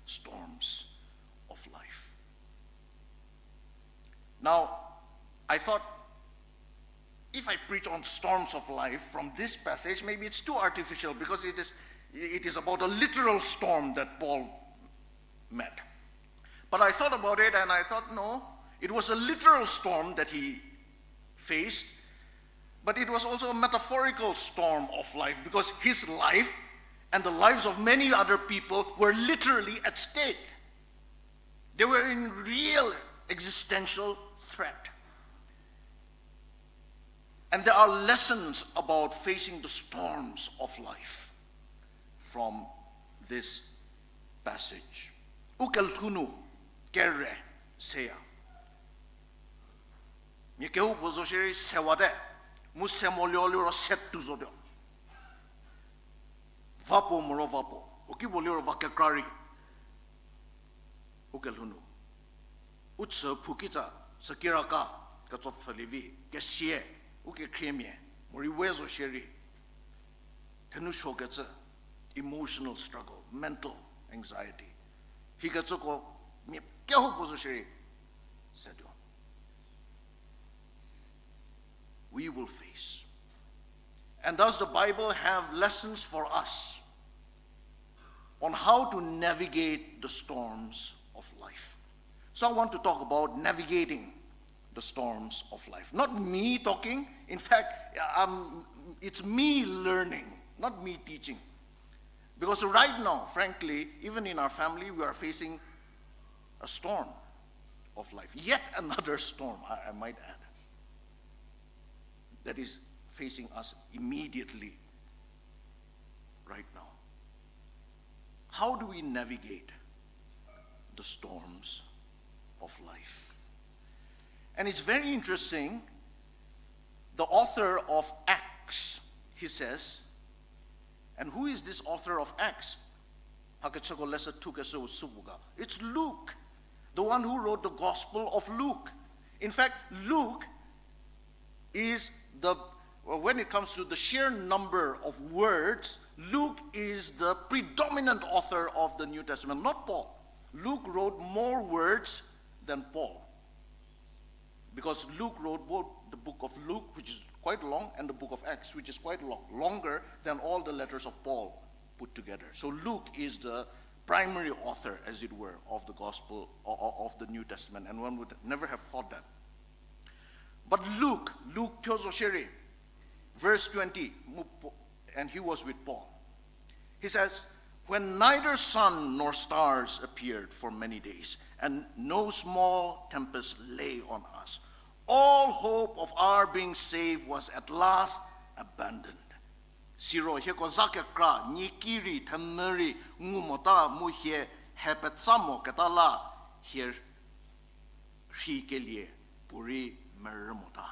Storms of life. Now, I thought if I preach on storms of life from this passage, maybe it's too artificial because it is about a literal storm that Paul met. But I thought about it and I thought, no, it was a literal storm that he faced, but it was also a metaphorical storm of life because his life and the lives of many other people were literally at stake. They were in real existential threat. And there are lessons about facing the storms of life from this passage. Ukeltunu kerre seya. Mikeu bozoshiri sewade musemolioliro settuzodo. Vapo moro vapo. Ukiboliro vakekrari. Ukelhunu. Utsa pukita sakiraka ka tsot falivi ke sie u ke kremie mori wezo sheri tenu shoketse emotional struggle, mental anxiety. He got so called me said we will face. And does the Bible have lessons for us on how to navigate the storms of life? So I want to talk about navigating the storms of life. Not me talking. In fact, it's me learning, not me teaching. Because right now, frankly, even in our family, we are facing a storm of life. Yet another storm, I might add, that is facing us immediately right now. How do we navigate the storms of life? And it's very interesting. The author of Acts, he says, and who is this author of Acts? It's Luke, the one who wrote the Gospel of Luke. In fact, Luke is when it comes to the sheer number of words, Luke is the predominant author of the New Testament, not Paul. Luke wrote more words than Paul, because Luke wrote both the book of Luke, which is quite long, and the book of Acts, which is quite long, longer than all the letters of Paul put together. So Luke is the primary author, as it were, of the Gospel, of the New Testament, and one would never have thought that. But Luke Tyozosheri, verse 20, and he was with Paul. He says, when neither sun nor stars appeared for many days, and no small tempest lay on us, all hope of our being saved was at last abandoned. Siro hekozake kra nikiri tamari ngumota muhie hepetzamo katala here shikelie puri meramota.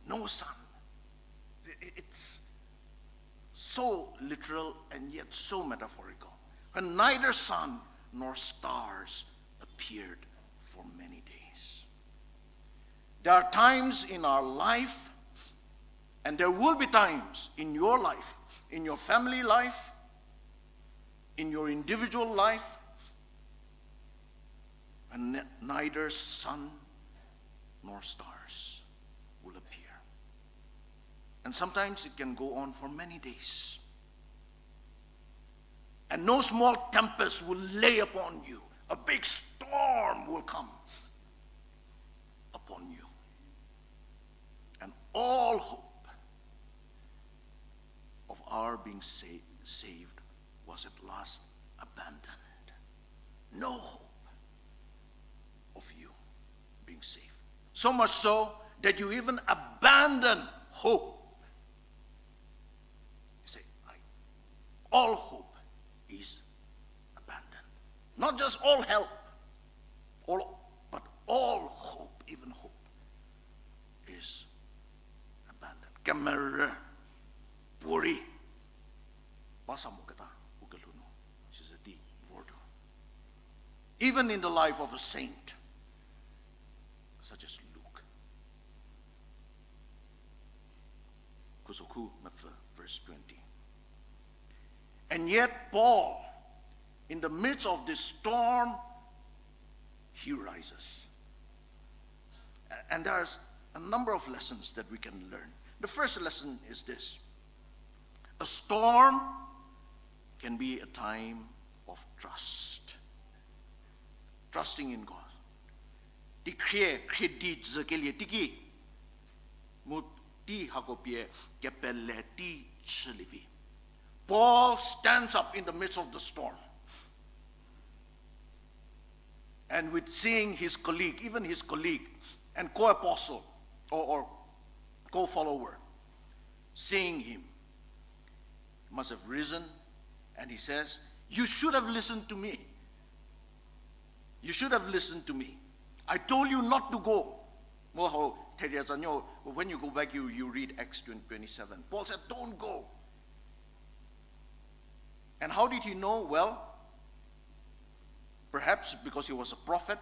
No sun. It's so literal and yet so metaphorical. When neither sun nor stars appeared for many days. There are times in our life, and there will be times in your life, in your family life, in your individual life, when neither sun nor stars will appear. And sometimes it can go on for many days. And no small tempest will lay upon you. A big storm will come upon you. And all hope of our being saved was at last abandoned. No hope of you being saved. So much so that you even abandon hope. You say, all hope is abandoned. Not just all help, but all hope, even hope, is abandoned. Kamera, puri, pasamukata ukaluno. This is a deep word. Even in the life of a saint, such as Luke. Kusoku Matha, verse 20. And yet Paul, in the midst of this storm, he rises. And there's a number of lessons that we can learn. The first lesson is this. A storm can be a time of trust. Trusting in God. Paul stands up in the midst of the storm. And with seeing his colleague, even his colleague and co-apostle or co-follower, seeing him, must have risen, and he says, you should have listened to me. You should have listened to me. I told you not to go. When you go back, you read Acts 27. Paul said, don't go. And how did he know? Well, perhaps because he was a prophet,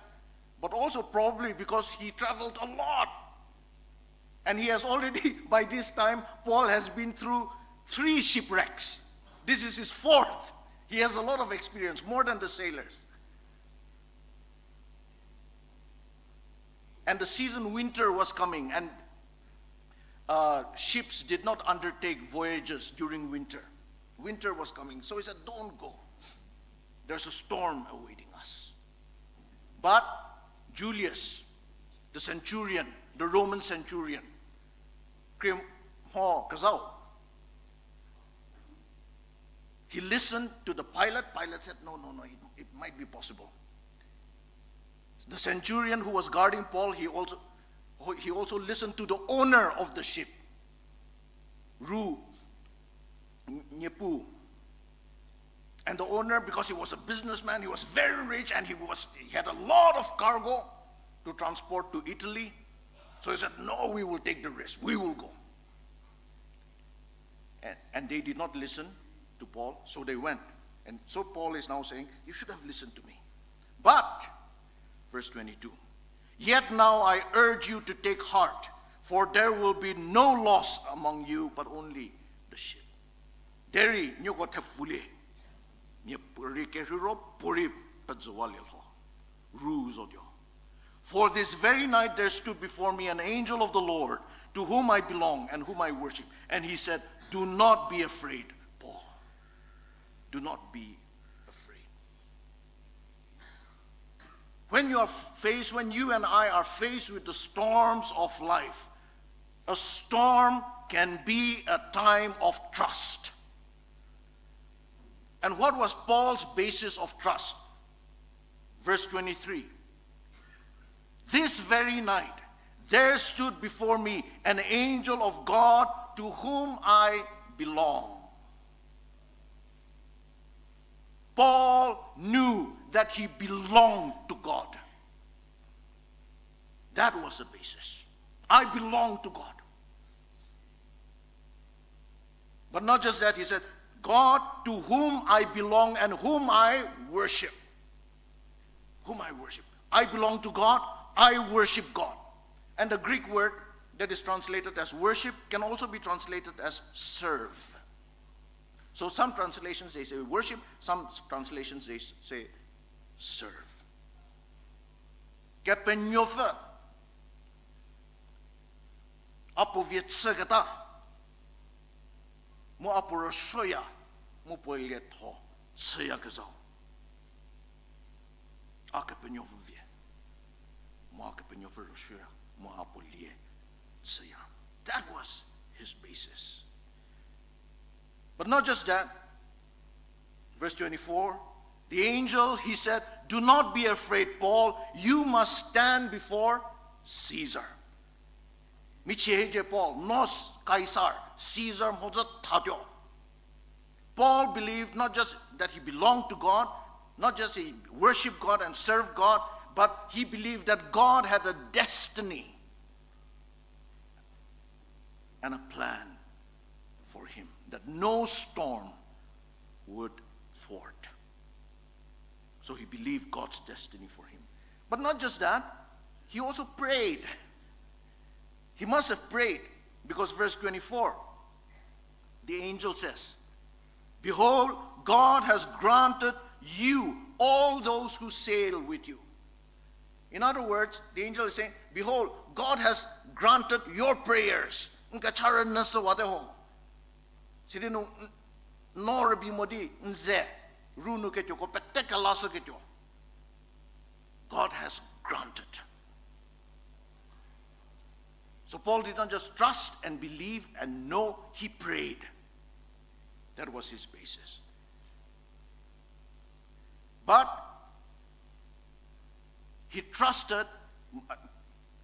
but also probably because he traveled a lot. And he has already, by this time, Paul has been through 3 shipwrecks. This is his 4th. He has a lot of experience, more than the sailors. And the season winter was coming, and ships did not undertake voyages during winter. Winter was coming, so he said, don't go. There's a storm awaiting us. But Julius, the centurion, the Roman centurion, he listened to the pilot. Pilot said, no, it might be possible. The centurion who was guarding Paul, he also listened to the owner of the ship, Ru Nyepu. And the owner, because he was a businessman, he was very rich, and he had a lot of cargo to transport to Italy. So he said, no, we will take the risk. We will go. And they did not listen to Paul, so they went. And so Paul is now saying, you should have listened to me. But, verse 22, yet now I urge you to take heart, for there will be no loss among you, but only the ship. Deri nyoko tefule. For this very night there stood before me an angel of the Lord, to whom I belong and whom I worship. And he said, do not be afraid, Paul. Do not be afraid. When you and I are faced with the storms of life, a storm can be a time of trust. And what was Paul's basis of trust? Verse 23. This very night, there stood before me an angel of God to whom I belong. Paul knew that he belonged to God. That was the basis. I belong to God. But not just that, he said, God to whom I belong and whom I worship. Whom I worship. I belong to God, I worship God. And the Greek word that is translated as worship can also be translated as serve. So some translations they say worship, some translations they say serve. Kepenyofa. Apovietsagata. Mo aporosoya mo poileto saya gazao. Akapenyovie. Mo akapenyovroshira mo apolie saya. That was his basis. But not just that. Verse 24, the angel, he said, do not be afraid, Paul. You must stand before Caesar. Micheje Paul, nos Caesar, Caesar mozat tadyo. Paul believed not just that he belonged to God, not just he worshiped God and served God, but he believed that God had a destiny and a plan for him, that no storm would thwart. So he believed God's destiny for him. But not just that, he also prayed. He must have prayed, because verse 24, the angel says, behold, God has granted you all those who sail with you. In other words, the angel is saying, behold, God has granted your prayers. God has granted. So Paul did not just trust and believe and know, he prayed. That was his basis. But he trusted,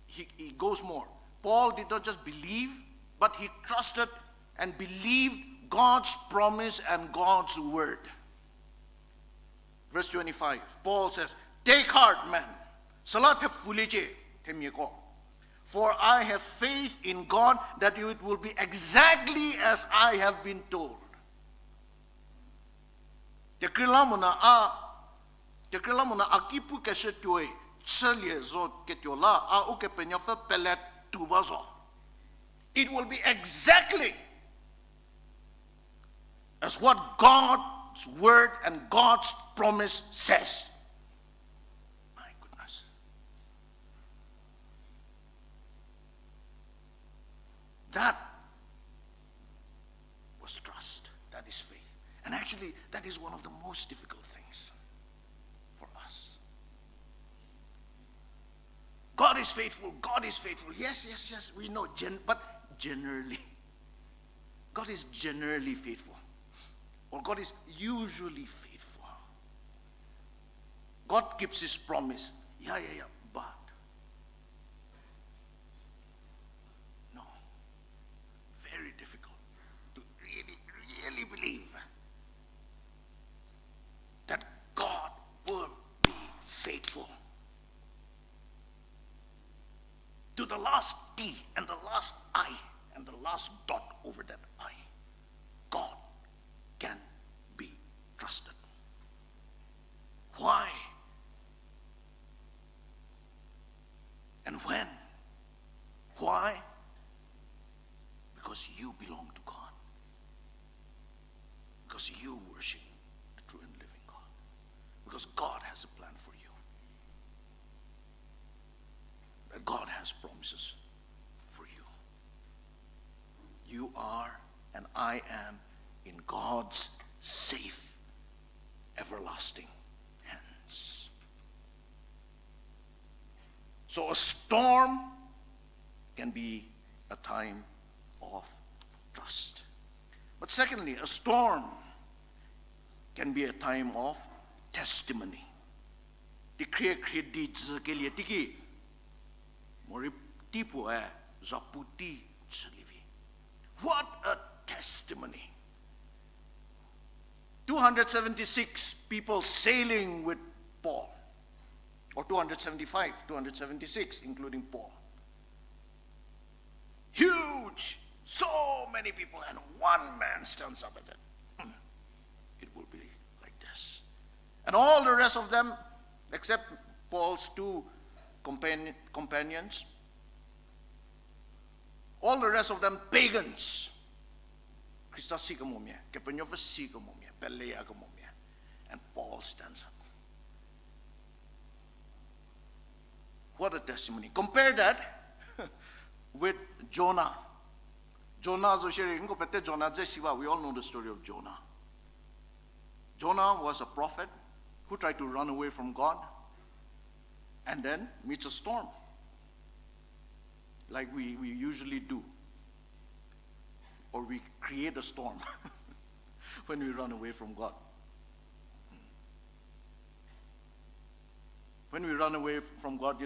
he goes more. Paul did not just believe, but he trusted and believed God's promise and God's word. Verse 25, Paul says, take heart, man. For I have faith in God that it will be exactly as I have been told. chelie zo ketiola a uke penyofe pelet tubazo. It will be exactly as what God's word and God's promise says. My goodness. That was trust. That is faith. And actually, that is one of the most difficult things for us. God is faithful. God is faithful. Yes, we know. But generally, God is generally faithful. Or God is usually faithful. God keeps his promise. Yeah. But no. Very difficult to really believe that God will be faithful. To the last T and the last I and the last dot over that I. God can be trusted. Why? And when? Why? Because you belong to God. Because you worship the true and living God. Because God has a plan for you. That God has promises for you. You are and I am in God's safe, everlasting hands. So a storm can be a time of trust. But secondly, a storm can be a time of testimony. Dikriya kredi zkelia tiki mori tipu zaputi chalivi. What a testimony. 276 people sailing with Paul. Or 276, including Paul. Huge. So many people, and one man stands up and said, it will be like this. And all the rest of them, except Paul's two companions, all the rest of them pagans. Christa sikamomia, kepenyofa sikamomia, pelea kamomia. And Paul stands up. What a testimony. Compare that with Jonah. Jonah, we all know the story of Jonah. Jonah was a prophet who tried to run away from God and then meets a storm, like we usually do. Or we create a storm when we run away from God. When we run away from God,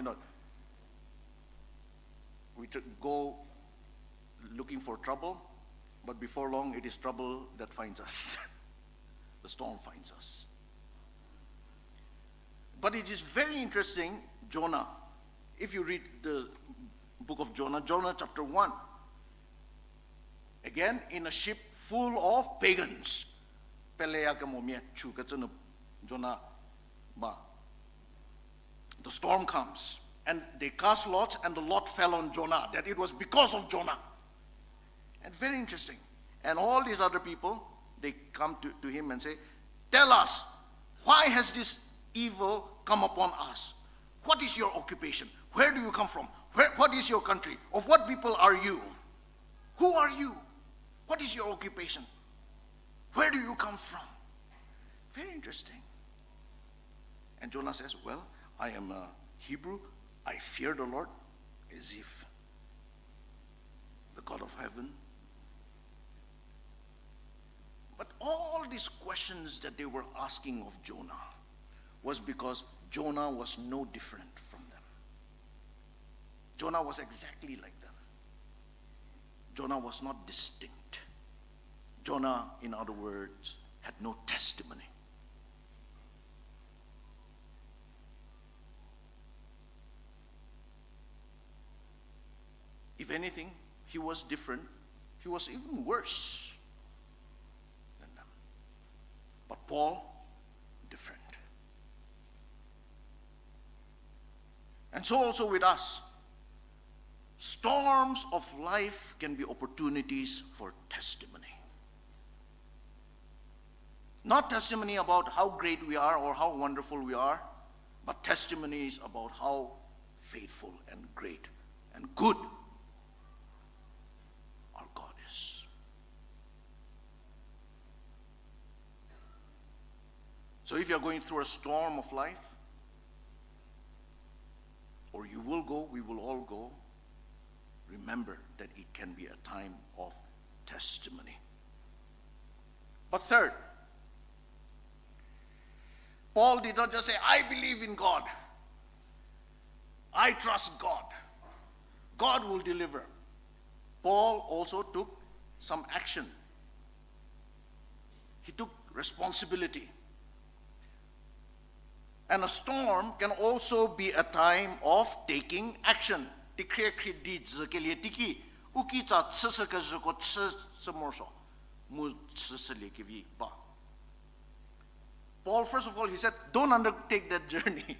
we go looking for trouble, but before long it is trouble that finds us. The storm finds us. But it is very interesting, Jonah. If you read the book of Jonah, Jonah chapter 1, again in a ship full of pagans. Jonah, the storm comes, and they cast lots, and the lot fell on Jonah, that it was because of Jonah. And very interesting. And all these other people, they come to him and say, tell us, why has this evil come upon us? What is your occupation? Where do you come from? What is your country? Of what people are you? Who are you? What is your occupation? Where do you come from? Very interesting. And Jonah says, well, I am a Hebrew. I fear the Lord, as if the God of heaven. But all these questions that they were asking of Jonah was because Jonah was no different from them. Jonah was exactly like them. Jonah was not distinct. Jonah, in other words, had no testimony. If anything, he was different. He was even worse than them. But Paul, different. And so also with us. Storms of life can be opportunities for testimony. Not testimony about how great we are or how wonderful we are, but testimonies about how faithful and great and good our God is. So if you're going through a storm of life, or you will go, we will all go, remember that it can be a time of testimony. But third, Paul did not just say, I believe in God. I trust God. God will deliver. Paul also took some action. He took responsibility. And a storm can also be a time of taking action. Paul, first of all, he said, don't undertake that journey.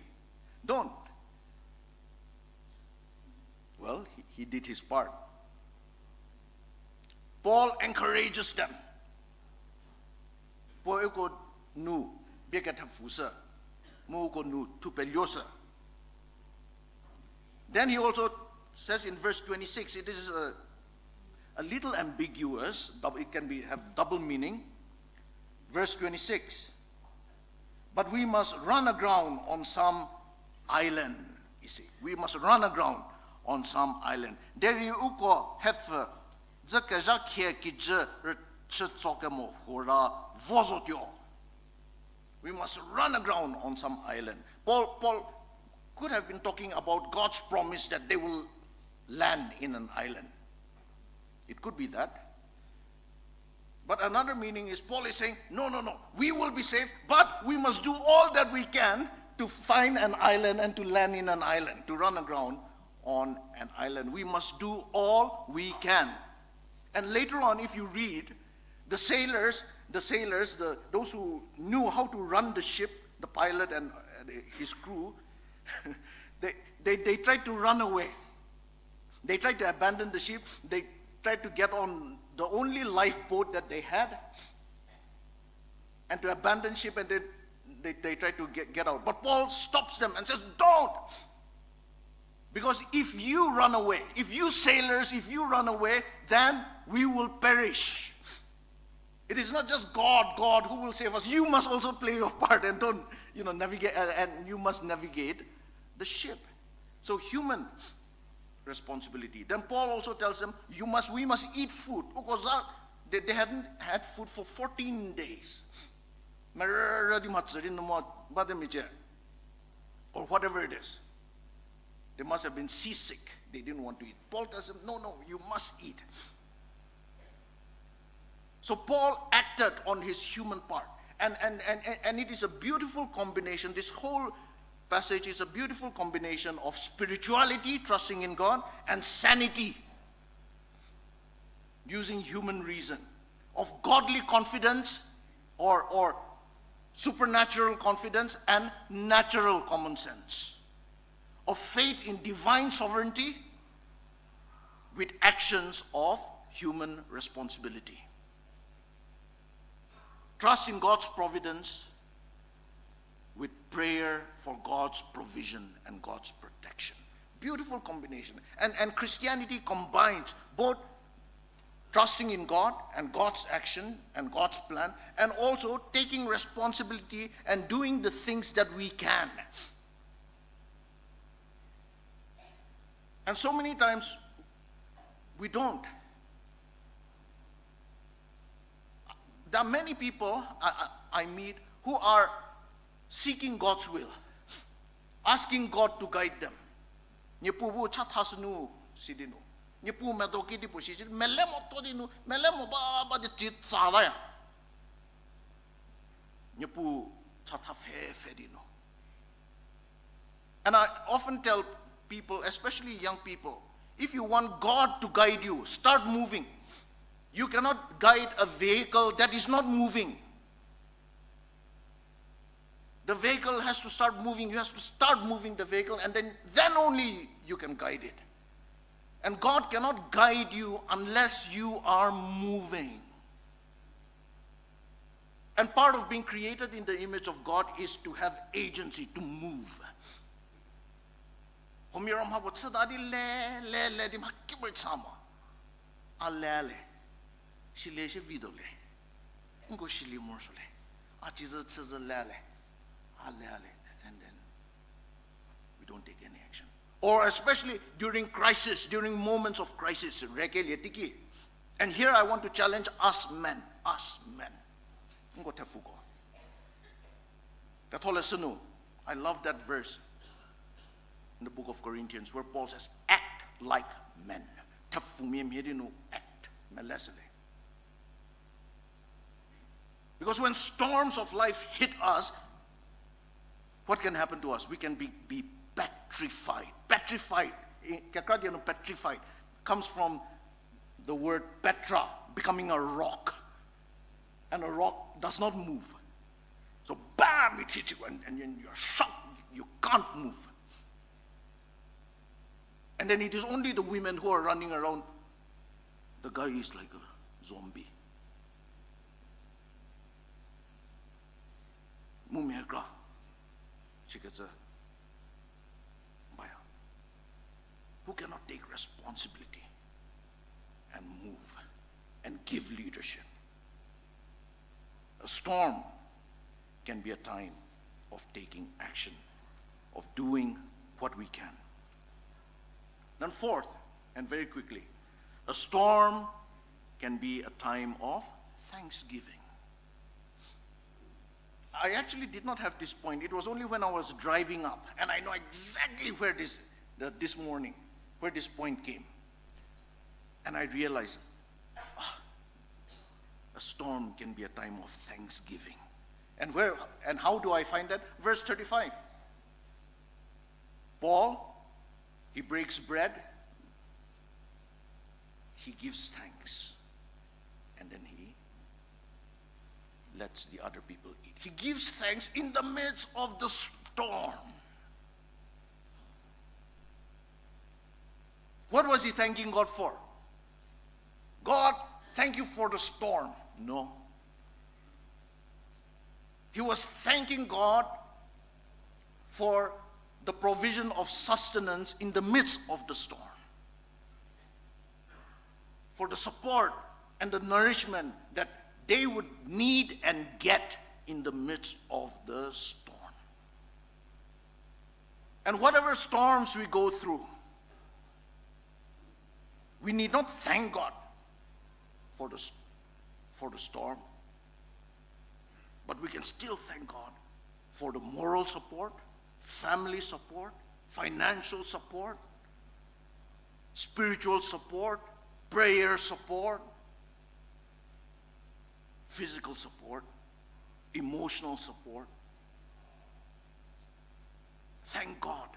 Don't. Well, he did his part. Paul encourages them. Then he also says in verse 26, it is a little ambiguous, it can have double meaning. Verse 26, but we must run aground on some island, you see. We must run aground on some island. There you go, have we must run aground on some island. Paul could have been talking about God's promise that they will land in an island. It could be that. But another meaning is Paul is saying, no, we will be safe, but we must do all that we can to find an island and to land in an island, to run aground on an island. We must do all we can. And later on, if you read, those who knew how to run the ship, the pilot and his crew, they tried to run away. They tried to abandon the ship. They tried to get on the only lifeboat that they had and to abandon ship, and they tried to get out. But Paul stops them and says, don't! Because if you run away, if you sailors, if you run away, then we will perish. It is not just God who will save us. You must also play your part and don't, navigate, and you must navigate the ship. So human responsibility. Then Paul also tells them, we must eat food. Because they hadn't had food for 14 days. Or whatever it is. They must have been seasick. They didn't want to eat. Paul tells them, no, you must eat. So Paul acted on his human part. And it is a beautiful combination. This whole passage is a beautiful combination of spirituality, trusting in God, and sanity, using human reason, of godly confidence or supernatural confidence and natural common sense, of faith in divine sovereignty with actions of human responsibility. Trust in God's providence with prayer for God's provision and God's protection. Beautiful combination. And Christianity combines both trusting in God and God's action and God's plan, and also taking responsibility and doing the things that we can. And so many times we don't. There are many people I meet who are seeking God's will, asking God to guide them. Nyepubu chathasnu sidinu. Nyepu medoki di position melemo todinu melemo ba di tit sadaya. Nyepu chathafe fedino. And I often tell people, especially young people, if you want God to guide you, start moving. You cannot guide a vehicle that is not moving. The vehicle has to start moving. You have to start moving the vehicle, and then only you can guide it. And God cannot guide you unless you are moving. And part of being created in the image of God is to have agency, to move. Homiram ha botsada di le di makibrit sama. Alele. Shile she vidole. Ngo shili morsole. Achiza tsaza lele. Alele. And then we don't take any action. Or especially during crisis, during moments of crisis. And here I want to challenge us men. I love that verse in the book of Corinthians where Paul says, act like men. Act. Because when storms of life hit us, what can happen to us? We can be petrified. Petrified comes from the word petra, becoming a rock. And a rock does not move. So bam, it hits you and you're shocked. You can't move. And then it is only the women who are running around. The guy is like a zombie. Mumekra. Chikatsa. Baya. Who cannot take responsibility and move and give leadership. A storm can be a time of taking action, of doing what we can. Then fourth, and very quickly, a storm can be a time of thanksgiving. I actually did not have this point. It was only when I was driving up, and I know exactly where this morning, where this point came. And I realized, a storm can be a time of thanksgiving. And how do I find that? Verse 35. Paul, he breaks bread, he gives thanks, and then he lets the other people eat. He gives thanks in the midst of the storm. What was he thanking God for? God, thank you for the storm. No. He was thanking God for the provision of sustenance in the midst of the storm. For the support and the nourishment that they would need and get in the midst of the storm. And whatever storms we go through, we need not thank God for the storm, but we can still thank God for the moral support, family support, financial support, spiritual support, prayer support, physical support, emotional support. Thank God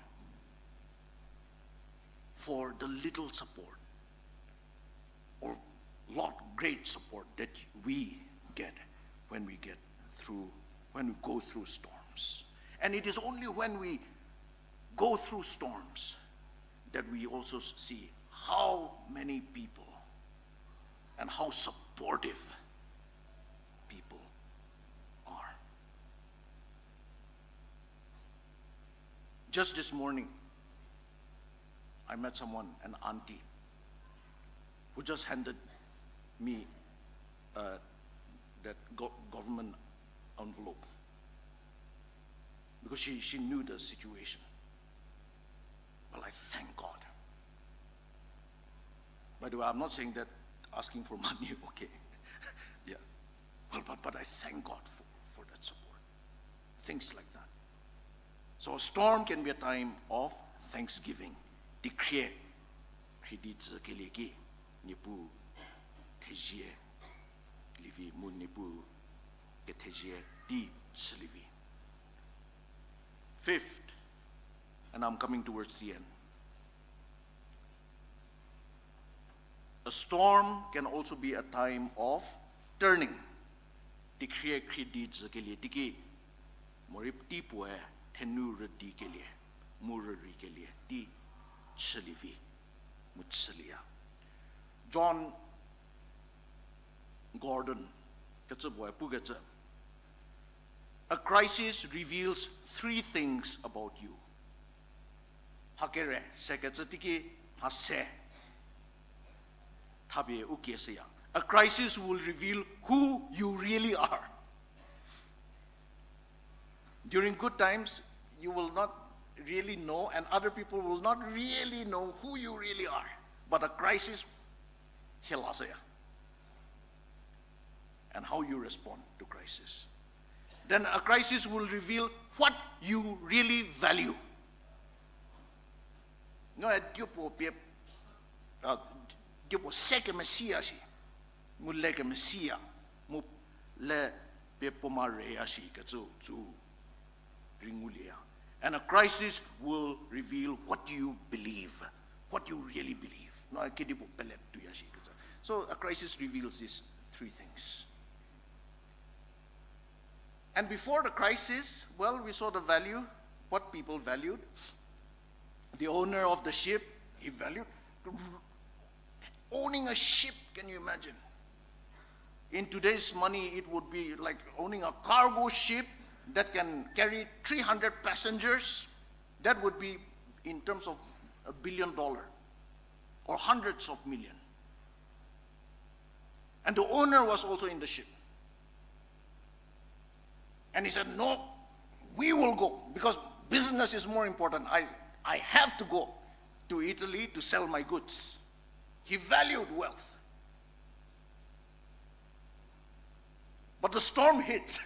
for the little support or great support that we get when we go through storms. And it is only when we go through storms that we also see how many people and how supportive people are. Just this morning, I met someone, an auntie, who just handed me that government envelope because she knew the situation. Well, I thank God. By the way, I'm not saying that asking for money, okay. Yeah. Well, but I thank God for that support. Things like that. So a storm can be a time of thanksgiving. Declare. Nipu tejie livi mu nipu ketejie di slivi. Fifth, and I'm coming towards the end. A storm can also be a time of turning. Declare deeds morip ti pue tenu redi ke liye murri ke liye ti chalivi mutsalia John Gordon katsa boy pugatsa a crisis reveals three things about you hakere sekatsa tiki hasse tabe ukesiya a crisis will reveal who you really are. During good times, you will not really know, and other people will not really know who you really are. But a crisis, hilasaya, and how you respond to crisis. Then a crisis will reveal what you really value. No, seke messiah mu leke messiah mu le pe pomarea shi ka zu ringulia. And a crisis will reveal what you believe, what you really believe. No, kidipo pelet tu yashi. So a crisis reveals these three things. And before the crisis, well, we saw the value, what people valued. The owner of the ship, he valued owning a ship. Can you imagine? In today's money, it would be like owning a cargo ship that can carry 300 passengers. That would be in terms of $1 billion or hundreds of millions. And the owner was also in the ship. And he said, no, we will go because business is more important. I have to go to Italy to sell my goods. He valued wealth. But the storm hit.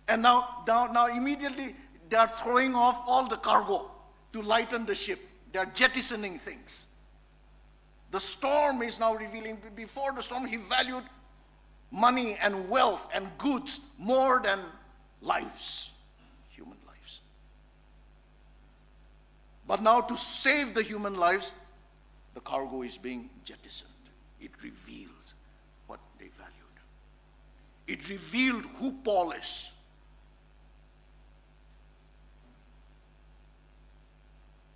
And now immediately they are throwing off all the cargo to lighten the ship. They are jettisoning things. The storm is now revealing, before the storm, he valued money and wealth and goods more than lives, human lives. But now to save the human lives, the cargo is being jettisoned. It revealed what they valued. It revealed who Paul is.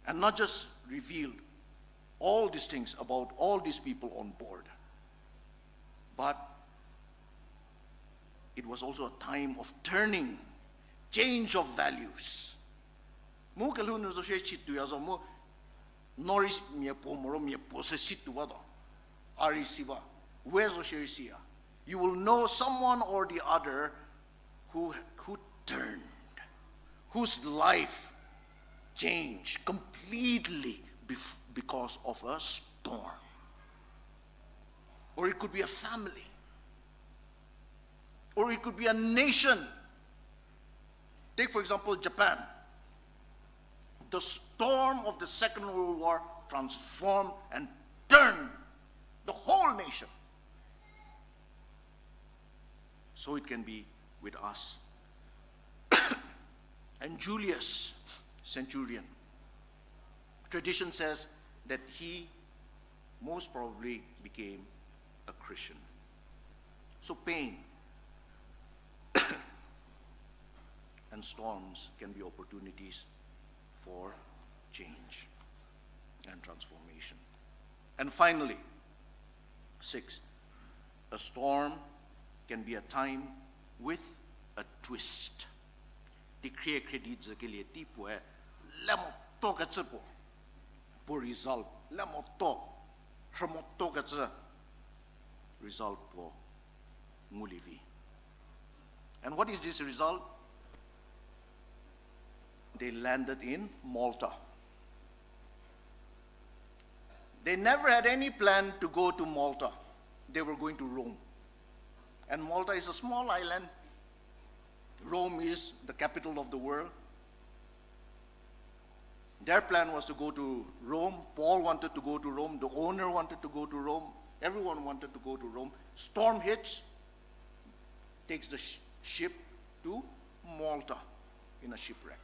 And not just revealed all these things about all these people on board, but it was also a time of turning, change of values. Mo kalun zo she chitu ya zo mo Norris me po moro me po se situ wado ari siba wezo she sia. You will know someone or the other who turned, whose life changed completely because of a storm. Or it could be a family. Or it could be a nation. Take, for example, Japan. The storm of the Second World War transformed and turned the whole nation. So it can be with us. And Julius, centurion, tradition says that he most probably became a Christian. So pain and storms can be opportunities for change and transformation. And finally, 6, a storm can be a time with a twist. Ti kre credit za ke liye ti po hai lamo to ka tsepo po result lamo to hmo to ka tse result po ngulivi. And what is this result? They landed in Malta. They never had any plan to go to Malta. They were going to Rome. And Malta is a small island. Rome is the capital of the world. Their plan was to go to Rome. Paul wanted to go to Rome. The owner wanted to go to Rome. Everyone wanted to go to Rome. Storm hits, takes the ship to Malta in a shipwreck.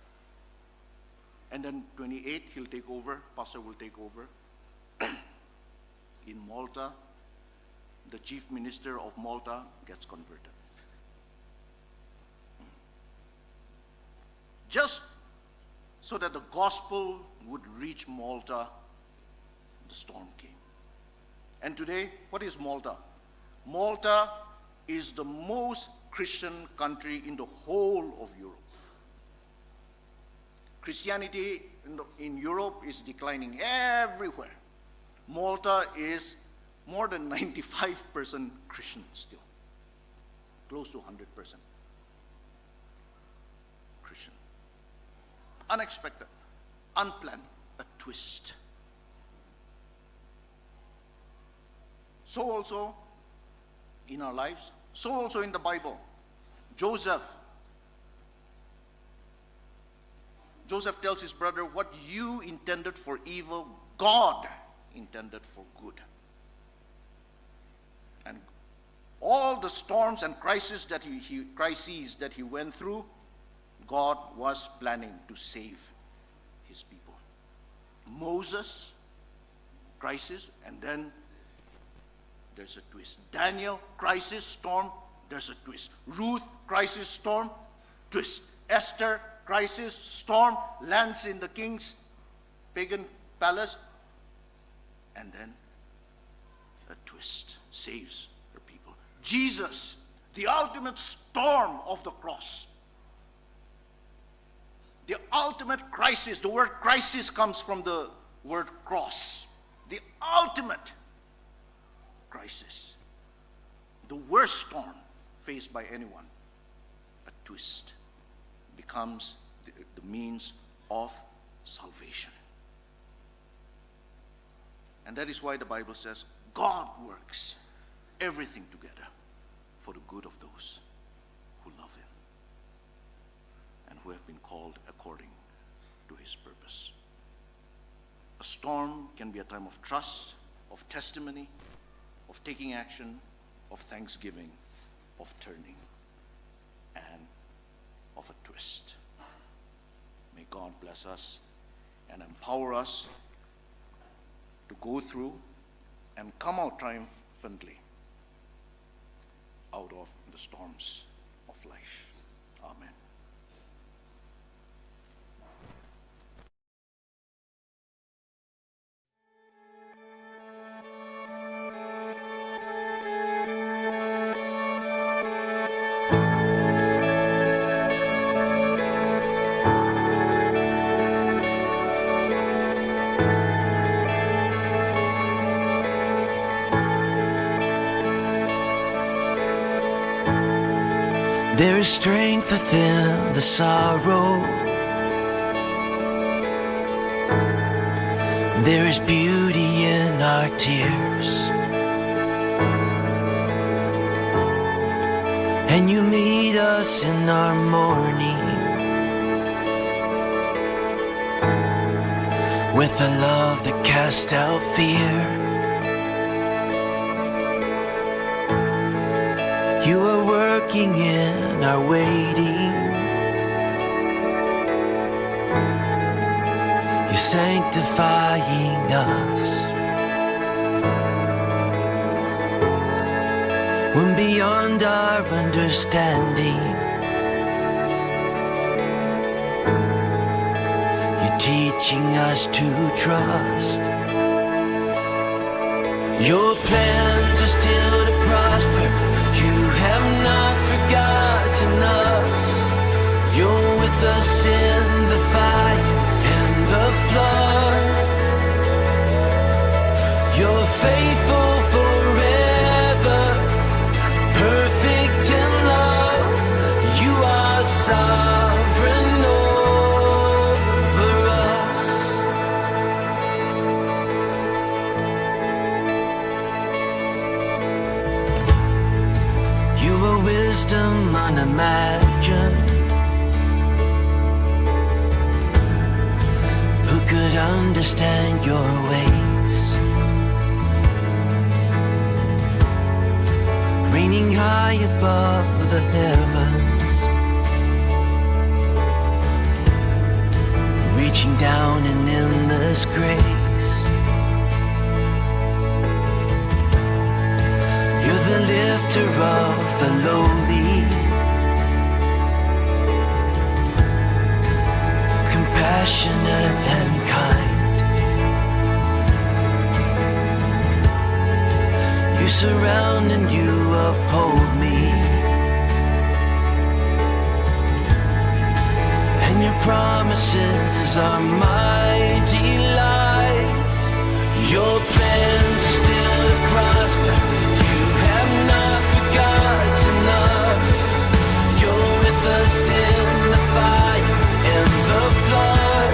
And then 28, he'll take over, pastor will take over. In Malta, the chief minister of Malta gets converted. just so that the gospel would reach Malta, the storm came. And today, what is Malta? Malta is the most Christian country in the whole of Europe. Christianity in Europe is declining everywhere. Malta is more than 95% Christian still, close to 100% Christian. Unexpected, unplanned, a twist. So also in our lives, so also in the Bible. Joseph tells his brother, what you intended for evil, God intended for good. And all the storms and crises that he went through, God was planning to save his people. Moses, crisis, and then there's a twist. Daniel, crisis, storm, there's a twist. Ruth, crisis, storm, twist. Esther, crisis, storm, lands in the king's pagan palace, and then a twist, saves her people. Jesus, the ultimate storm of the cross. The ultimate crisis, the word crisis comes from the word cross. The ultimate crisis, the worst storm faced by anyone, a twist, becomes the means of salvation. And that is why the Bible says God works everything together for the good of those who love him and who have been called according to his purpose. A storm can be a time of trust, of testimony, of taking action, of thanksgiving, of turning, and of a twist. May God bless us and empower us to go through and come out triumphantly out of the storms of life. Amen. There is strength within the sorrow. There is beauty in our tears. And you meet us in our mourning with a love that casts out fear. You are working in our waiting. You're sanctifying us. When beyond our understanding, you're teaching us to trust. Your plans are still to prosper. You have not forgotten us. You're with us in the fire and the flood. You're faithful forever, perfect in love. You are sovereign over us. You are wisdom unimagined. Who could understand your ways? Reigning high above the heavens, reaching down in endless grace. You're the lifter of the lowly, compassionate and kind. You surround and you uphold me, and your promises are my delight. Your plans are still to prosper. You have not forgotten us. You're with us in the fire and the flood.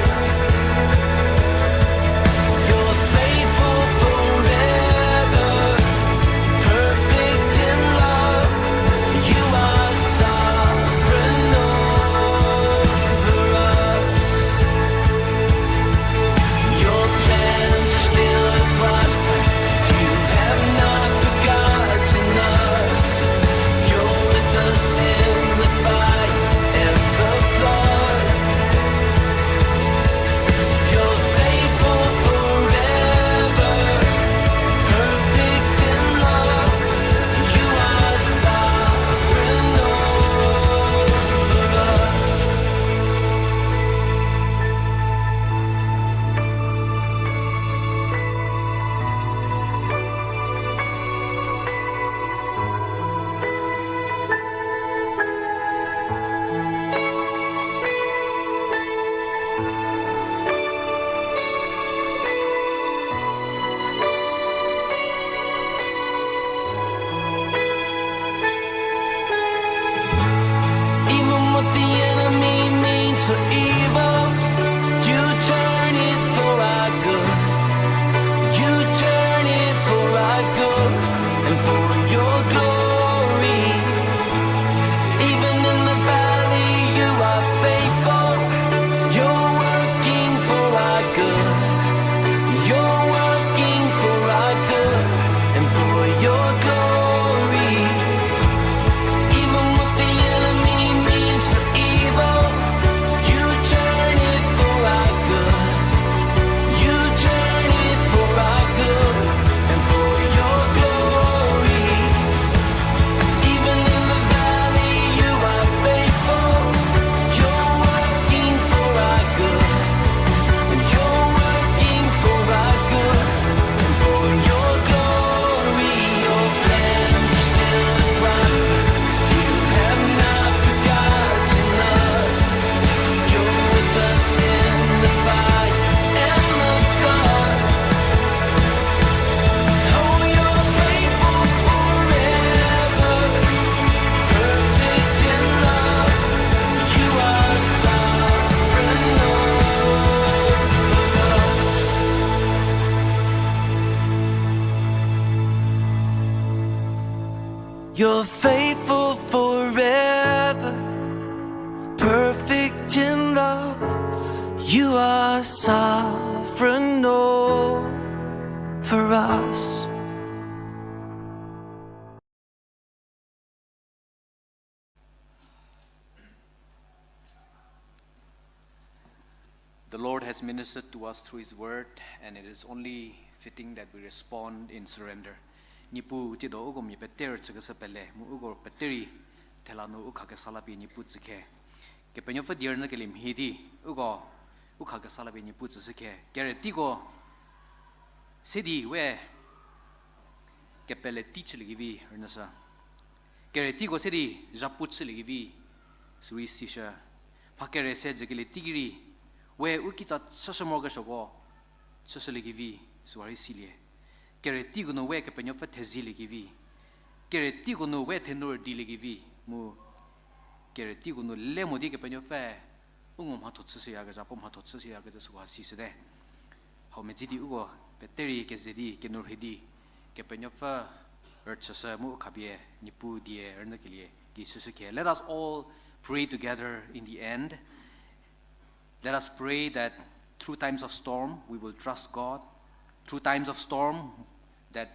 You're faithful forever, perfect in love. You are sovereign over us. Your plans are still to prosper. You have not forgotten us. You're with us in the fire and the flood. You're faithful forever, perfect in love. You are sovereign over us. Even what the enemy means for evil, you turn it for our good. You turn it for our good and for your glory. Even in the valley, you are faithful. You're working for our good. You're working for our good and for your glory. Even what the enemy means for evil, you turn it for our good. You turn it for our good and for your glory. Even in the valley, you are faithful. You're working for our good. You're working for our good and for your glory. Your plans are still to prosper. You have not forgotten us. You're with us in the fire and the flood. Oh, you're faithful forever, perfect in love. You are sovereign over us. You're faithful forever, perfect in love. You are sovereign over us. The Lord has ministered to us through His word, and it is only fitting that we respond in surrender. Nipu ti do ugom mi peter chega sapele mu ugor peteri telanu ukha salapi nipu chike ke penyo fa dir na kelim hidi ugo ukha salapi nipu chike kere tigo sedi we ke pele teach ligivi ernasa kere tigo sedi japut ligivi sui sisha pakere se jegele tigiri we ukita sosomorga shogo sosoligivi suari silie kere tigo no we ke penyo fa tezili givi kere tigo no we tenor diligivi mu kere tigo no lemodi ke penyo fa ungom ha totsu ya ga japom ha totsu ya ga su ha sisde how mejidi ugo peteri ke zedi ke nor hidi ke penyo fa urchasa mu khabie nipu die erna kelie gi susuke. Let us all pray together in the end. Let us pray that through times of storm we will trust God. Through times of storm that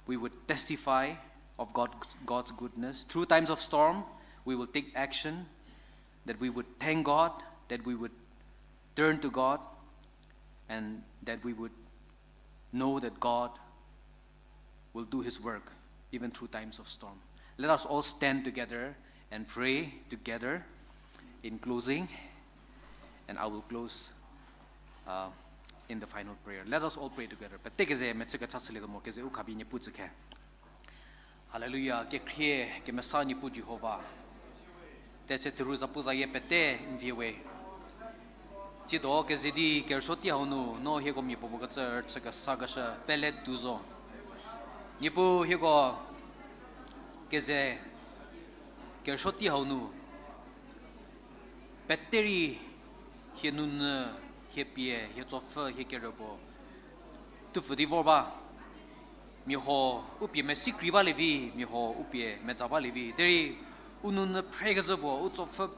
we would testify of God's goodness. Through times of storm we will take action, that we would thank God, that we would turn to God, and that we would know that God will do His work even through times of storm. Let us all stand together and pray together in closing, and I will close in the final prayer. Let us all pray together. But take a metsika chatsali mo keze ukabi ni puzuke. Hallelujah. Ke krie ke mesani pu Jehovah. Teche teruza puza ye pete in viewe. Ci do ke zidi ke shoti honu no hego mi popo ka tsaka sagasha pelet duzo. Ni pu hego ke ze ke shoti honu petteri he nun he pie he zof he ke robo. Tu fudi vorba. Mi ho upie me sikriba levi mi ho upie me zaba levi. Deri unun pregazobo utzof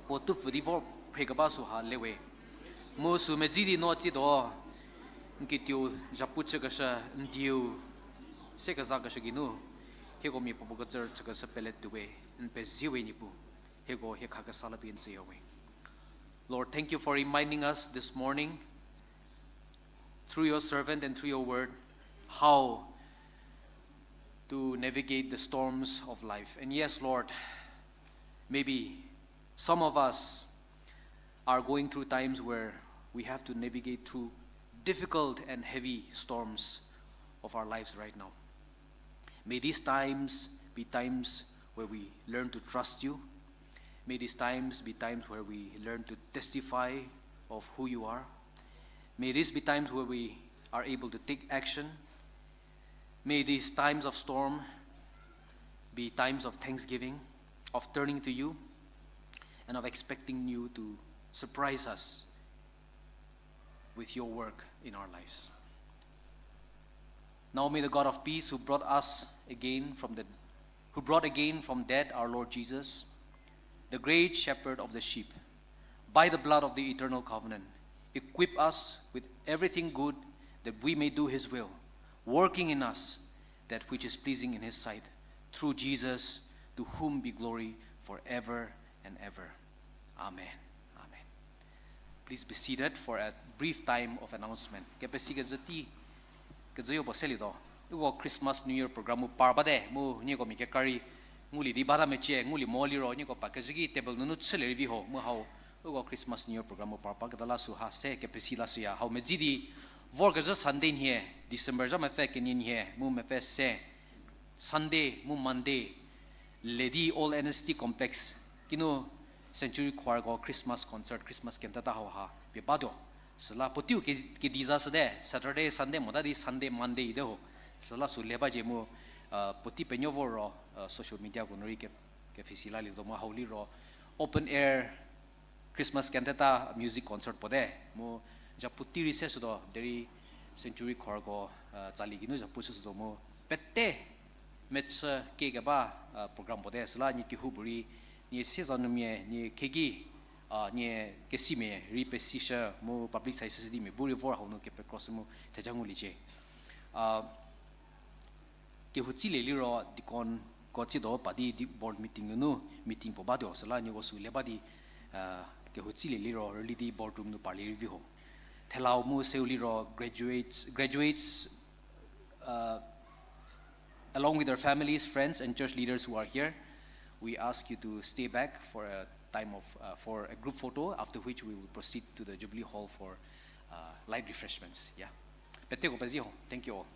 po tu fudi vor pregabasu ha lewe. Mo su me zidi no ti do nkitiu japuche ka sha ndiu se ka zaga shiginu hego mi popo ka zer chaka sa pelet duwe npe ziwe ni pu hego he kha ka sala bin ziwe. Lord, thank you for reminding us this morning through your servant and through your word how to navigate the storms of life. And yes, Lord, maybe some of us are going through times where we have to navigate through difficult and heavy storms of our lives right now. May these times be times where we learn to trust you. May these times be times where we learn to testify of who you are. May these be times where we are able to take action. May these times of storm be times of thanksgiving, of turning to you, and of expecting you to surprise us with your work in our lives. Now may the God of peace who brought again from dead our Lord Jesus, the great shepherd of the sheep, by the blood of the eternal covenant, equip us with everything good that we may do his will, working in us that which is pleasing in his sight, through Jesus, to whom be glory forever and ever. Amen. Amen. Please be seated for a brief time of announcement. Christmas New Year program parbade mu ni ko mi ke kari nguli di bara meche nguli moli ro ni ko pakajigi table nunu chele vi ho mu hau go Christmas New Year program parpa ka dala su ha se ke pesila su ya hau me jidi work as Sunday here December ja me fe ke ni here mu me fe se Sunday mu Monday Lady All NST Complex kinu Century Choir go Christmas concert Christmas kenta ta ha be bado sala potiu ke disaster de Saturday Sunday moda di Sunday Monday de ho sala su leba je mu poti penyo ro social media ko nori ke fisila li do mo hauli ro open air Christmas cantata music concert pode mo ja puti recess do deri Century Choir go chali ginu ja pusu do mo pette match ke ga ba program pode sala ni ki huburi ni season me ni kegi ni kesime repesisha mo public sizes di me buri for hono ke pe cross mo tajangu lije ke huchi le li ro dikon ko chi do pa di board meeting no meeting po ba do sala ni go su le ba di ke huchi le li ro early di boardroom no parli review ho thelao mo seuli ro graduates along with their families, friends and church leaders who are here. We ask you to stay back for a time of for a group photo, after which we will proceed to the Jubilee Hall for light refreshments. Yeah. Thank you all.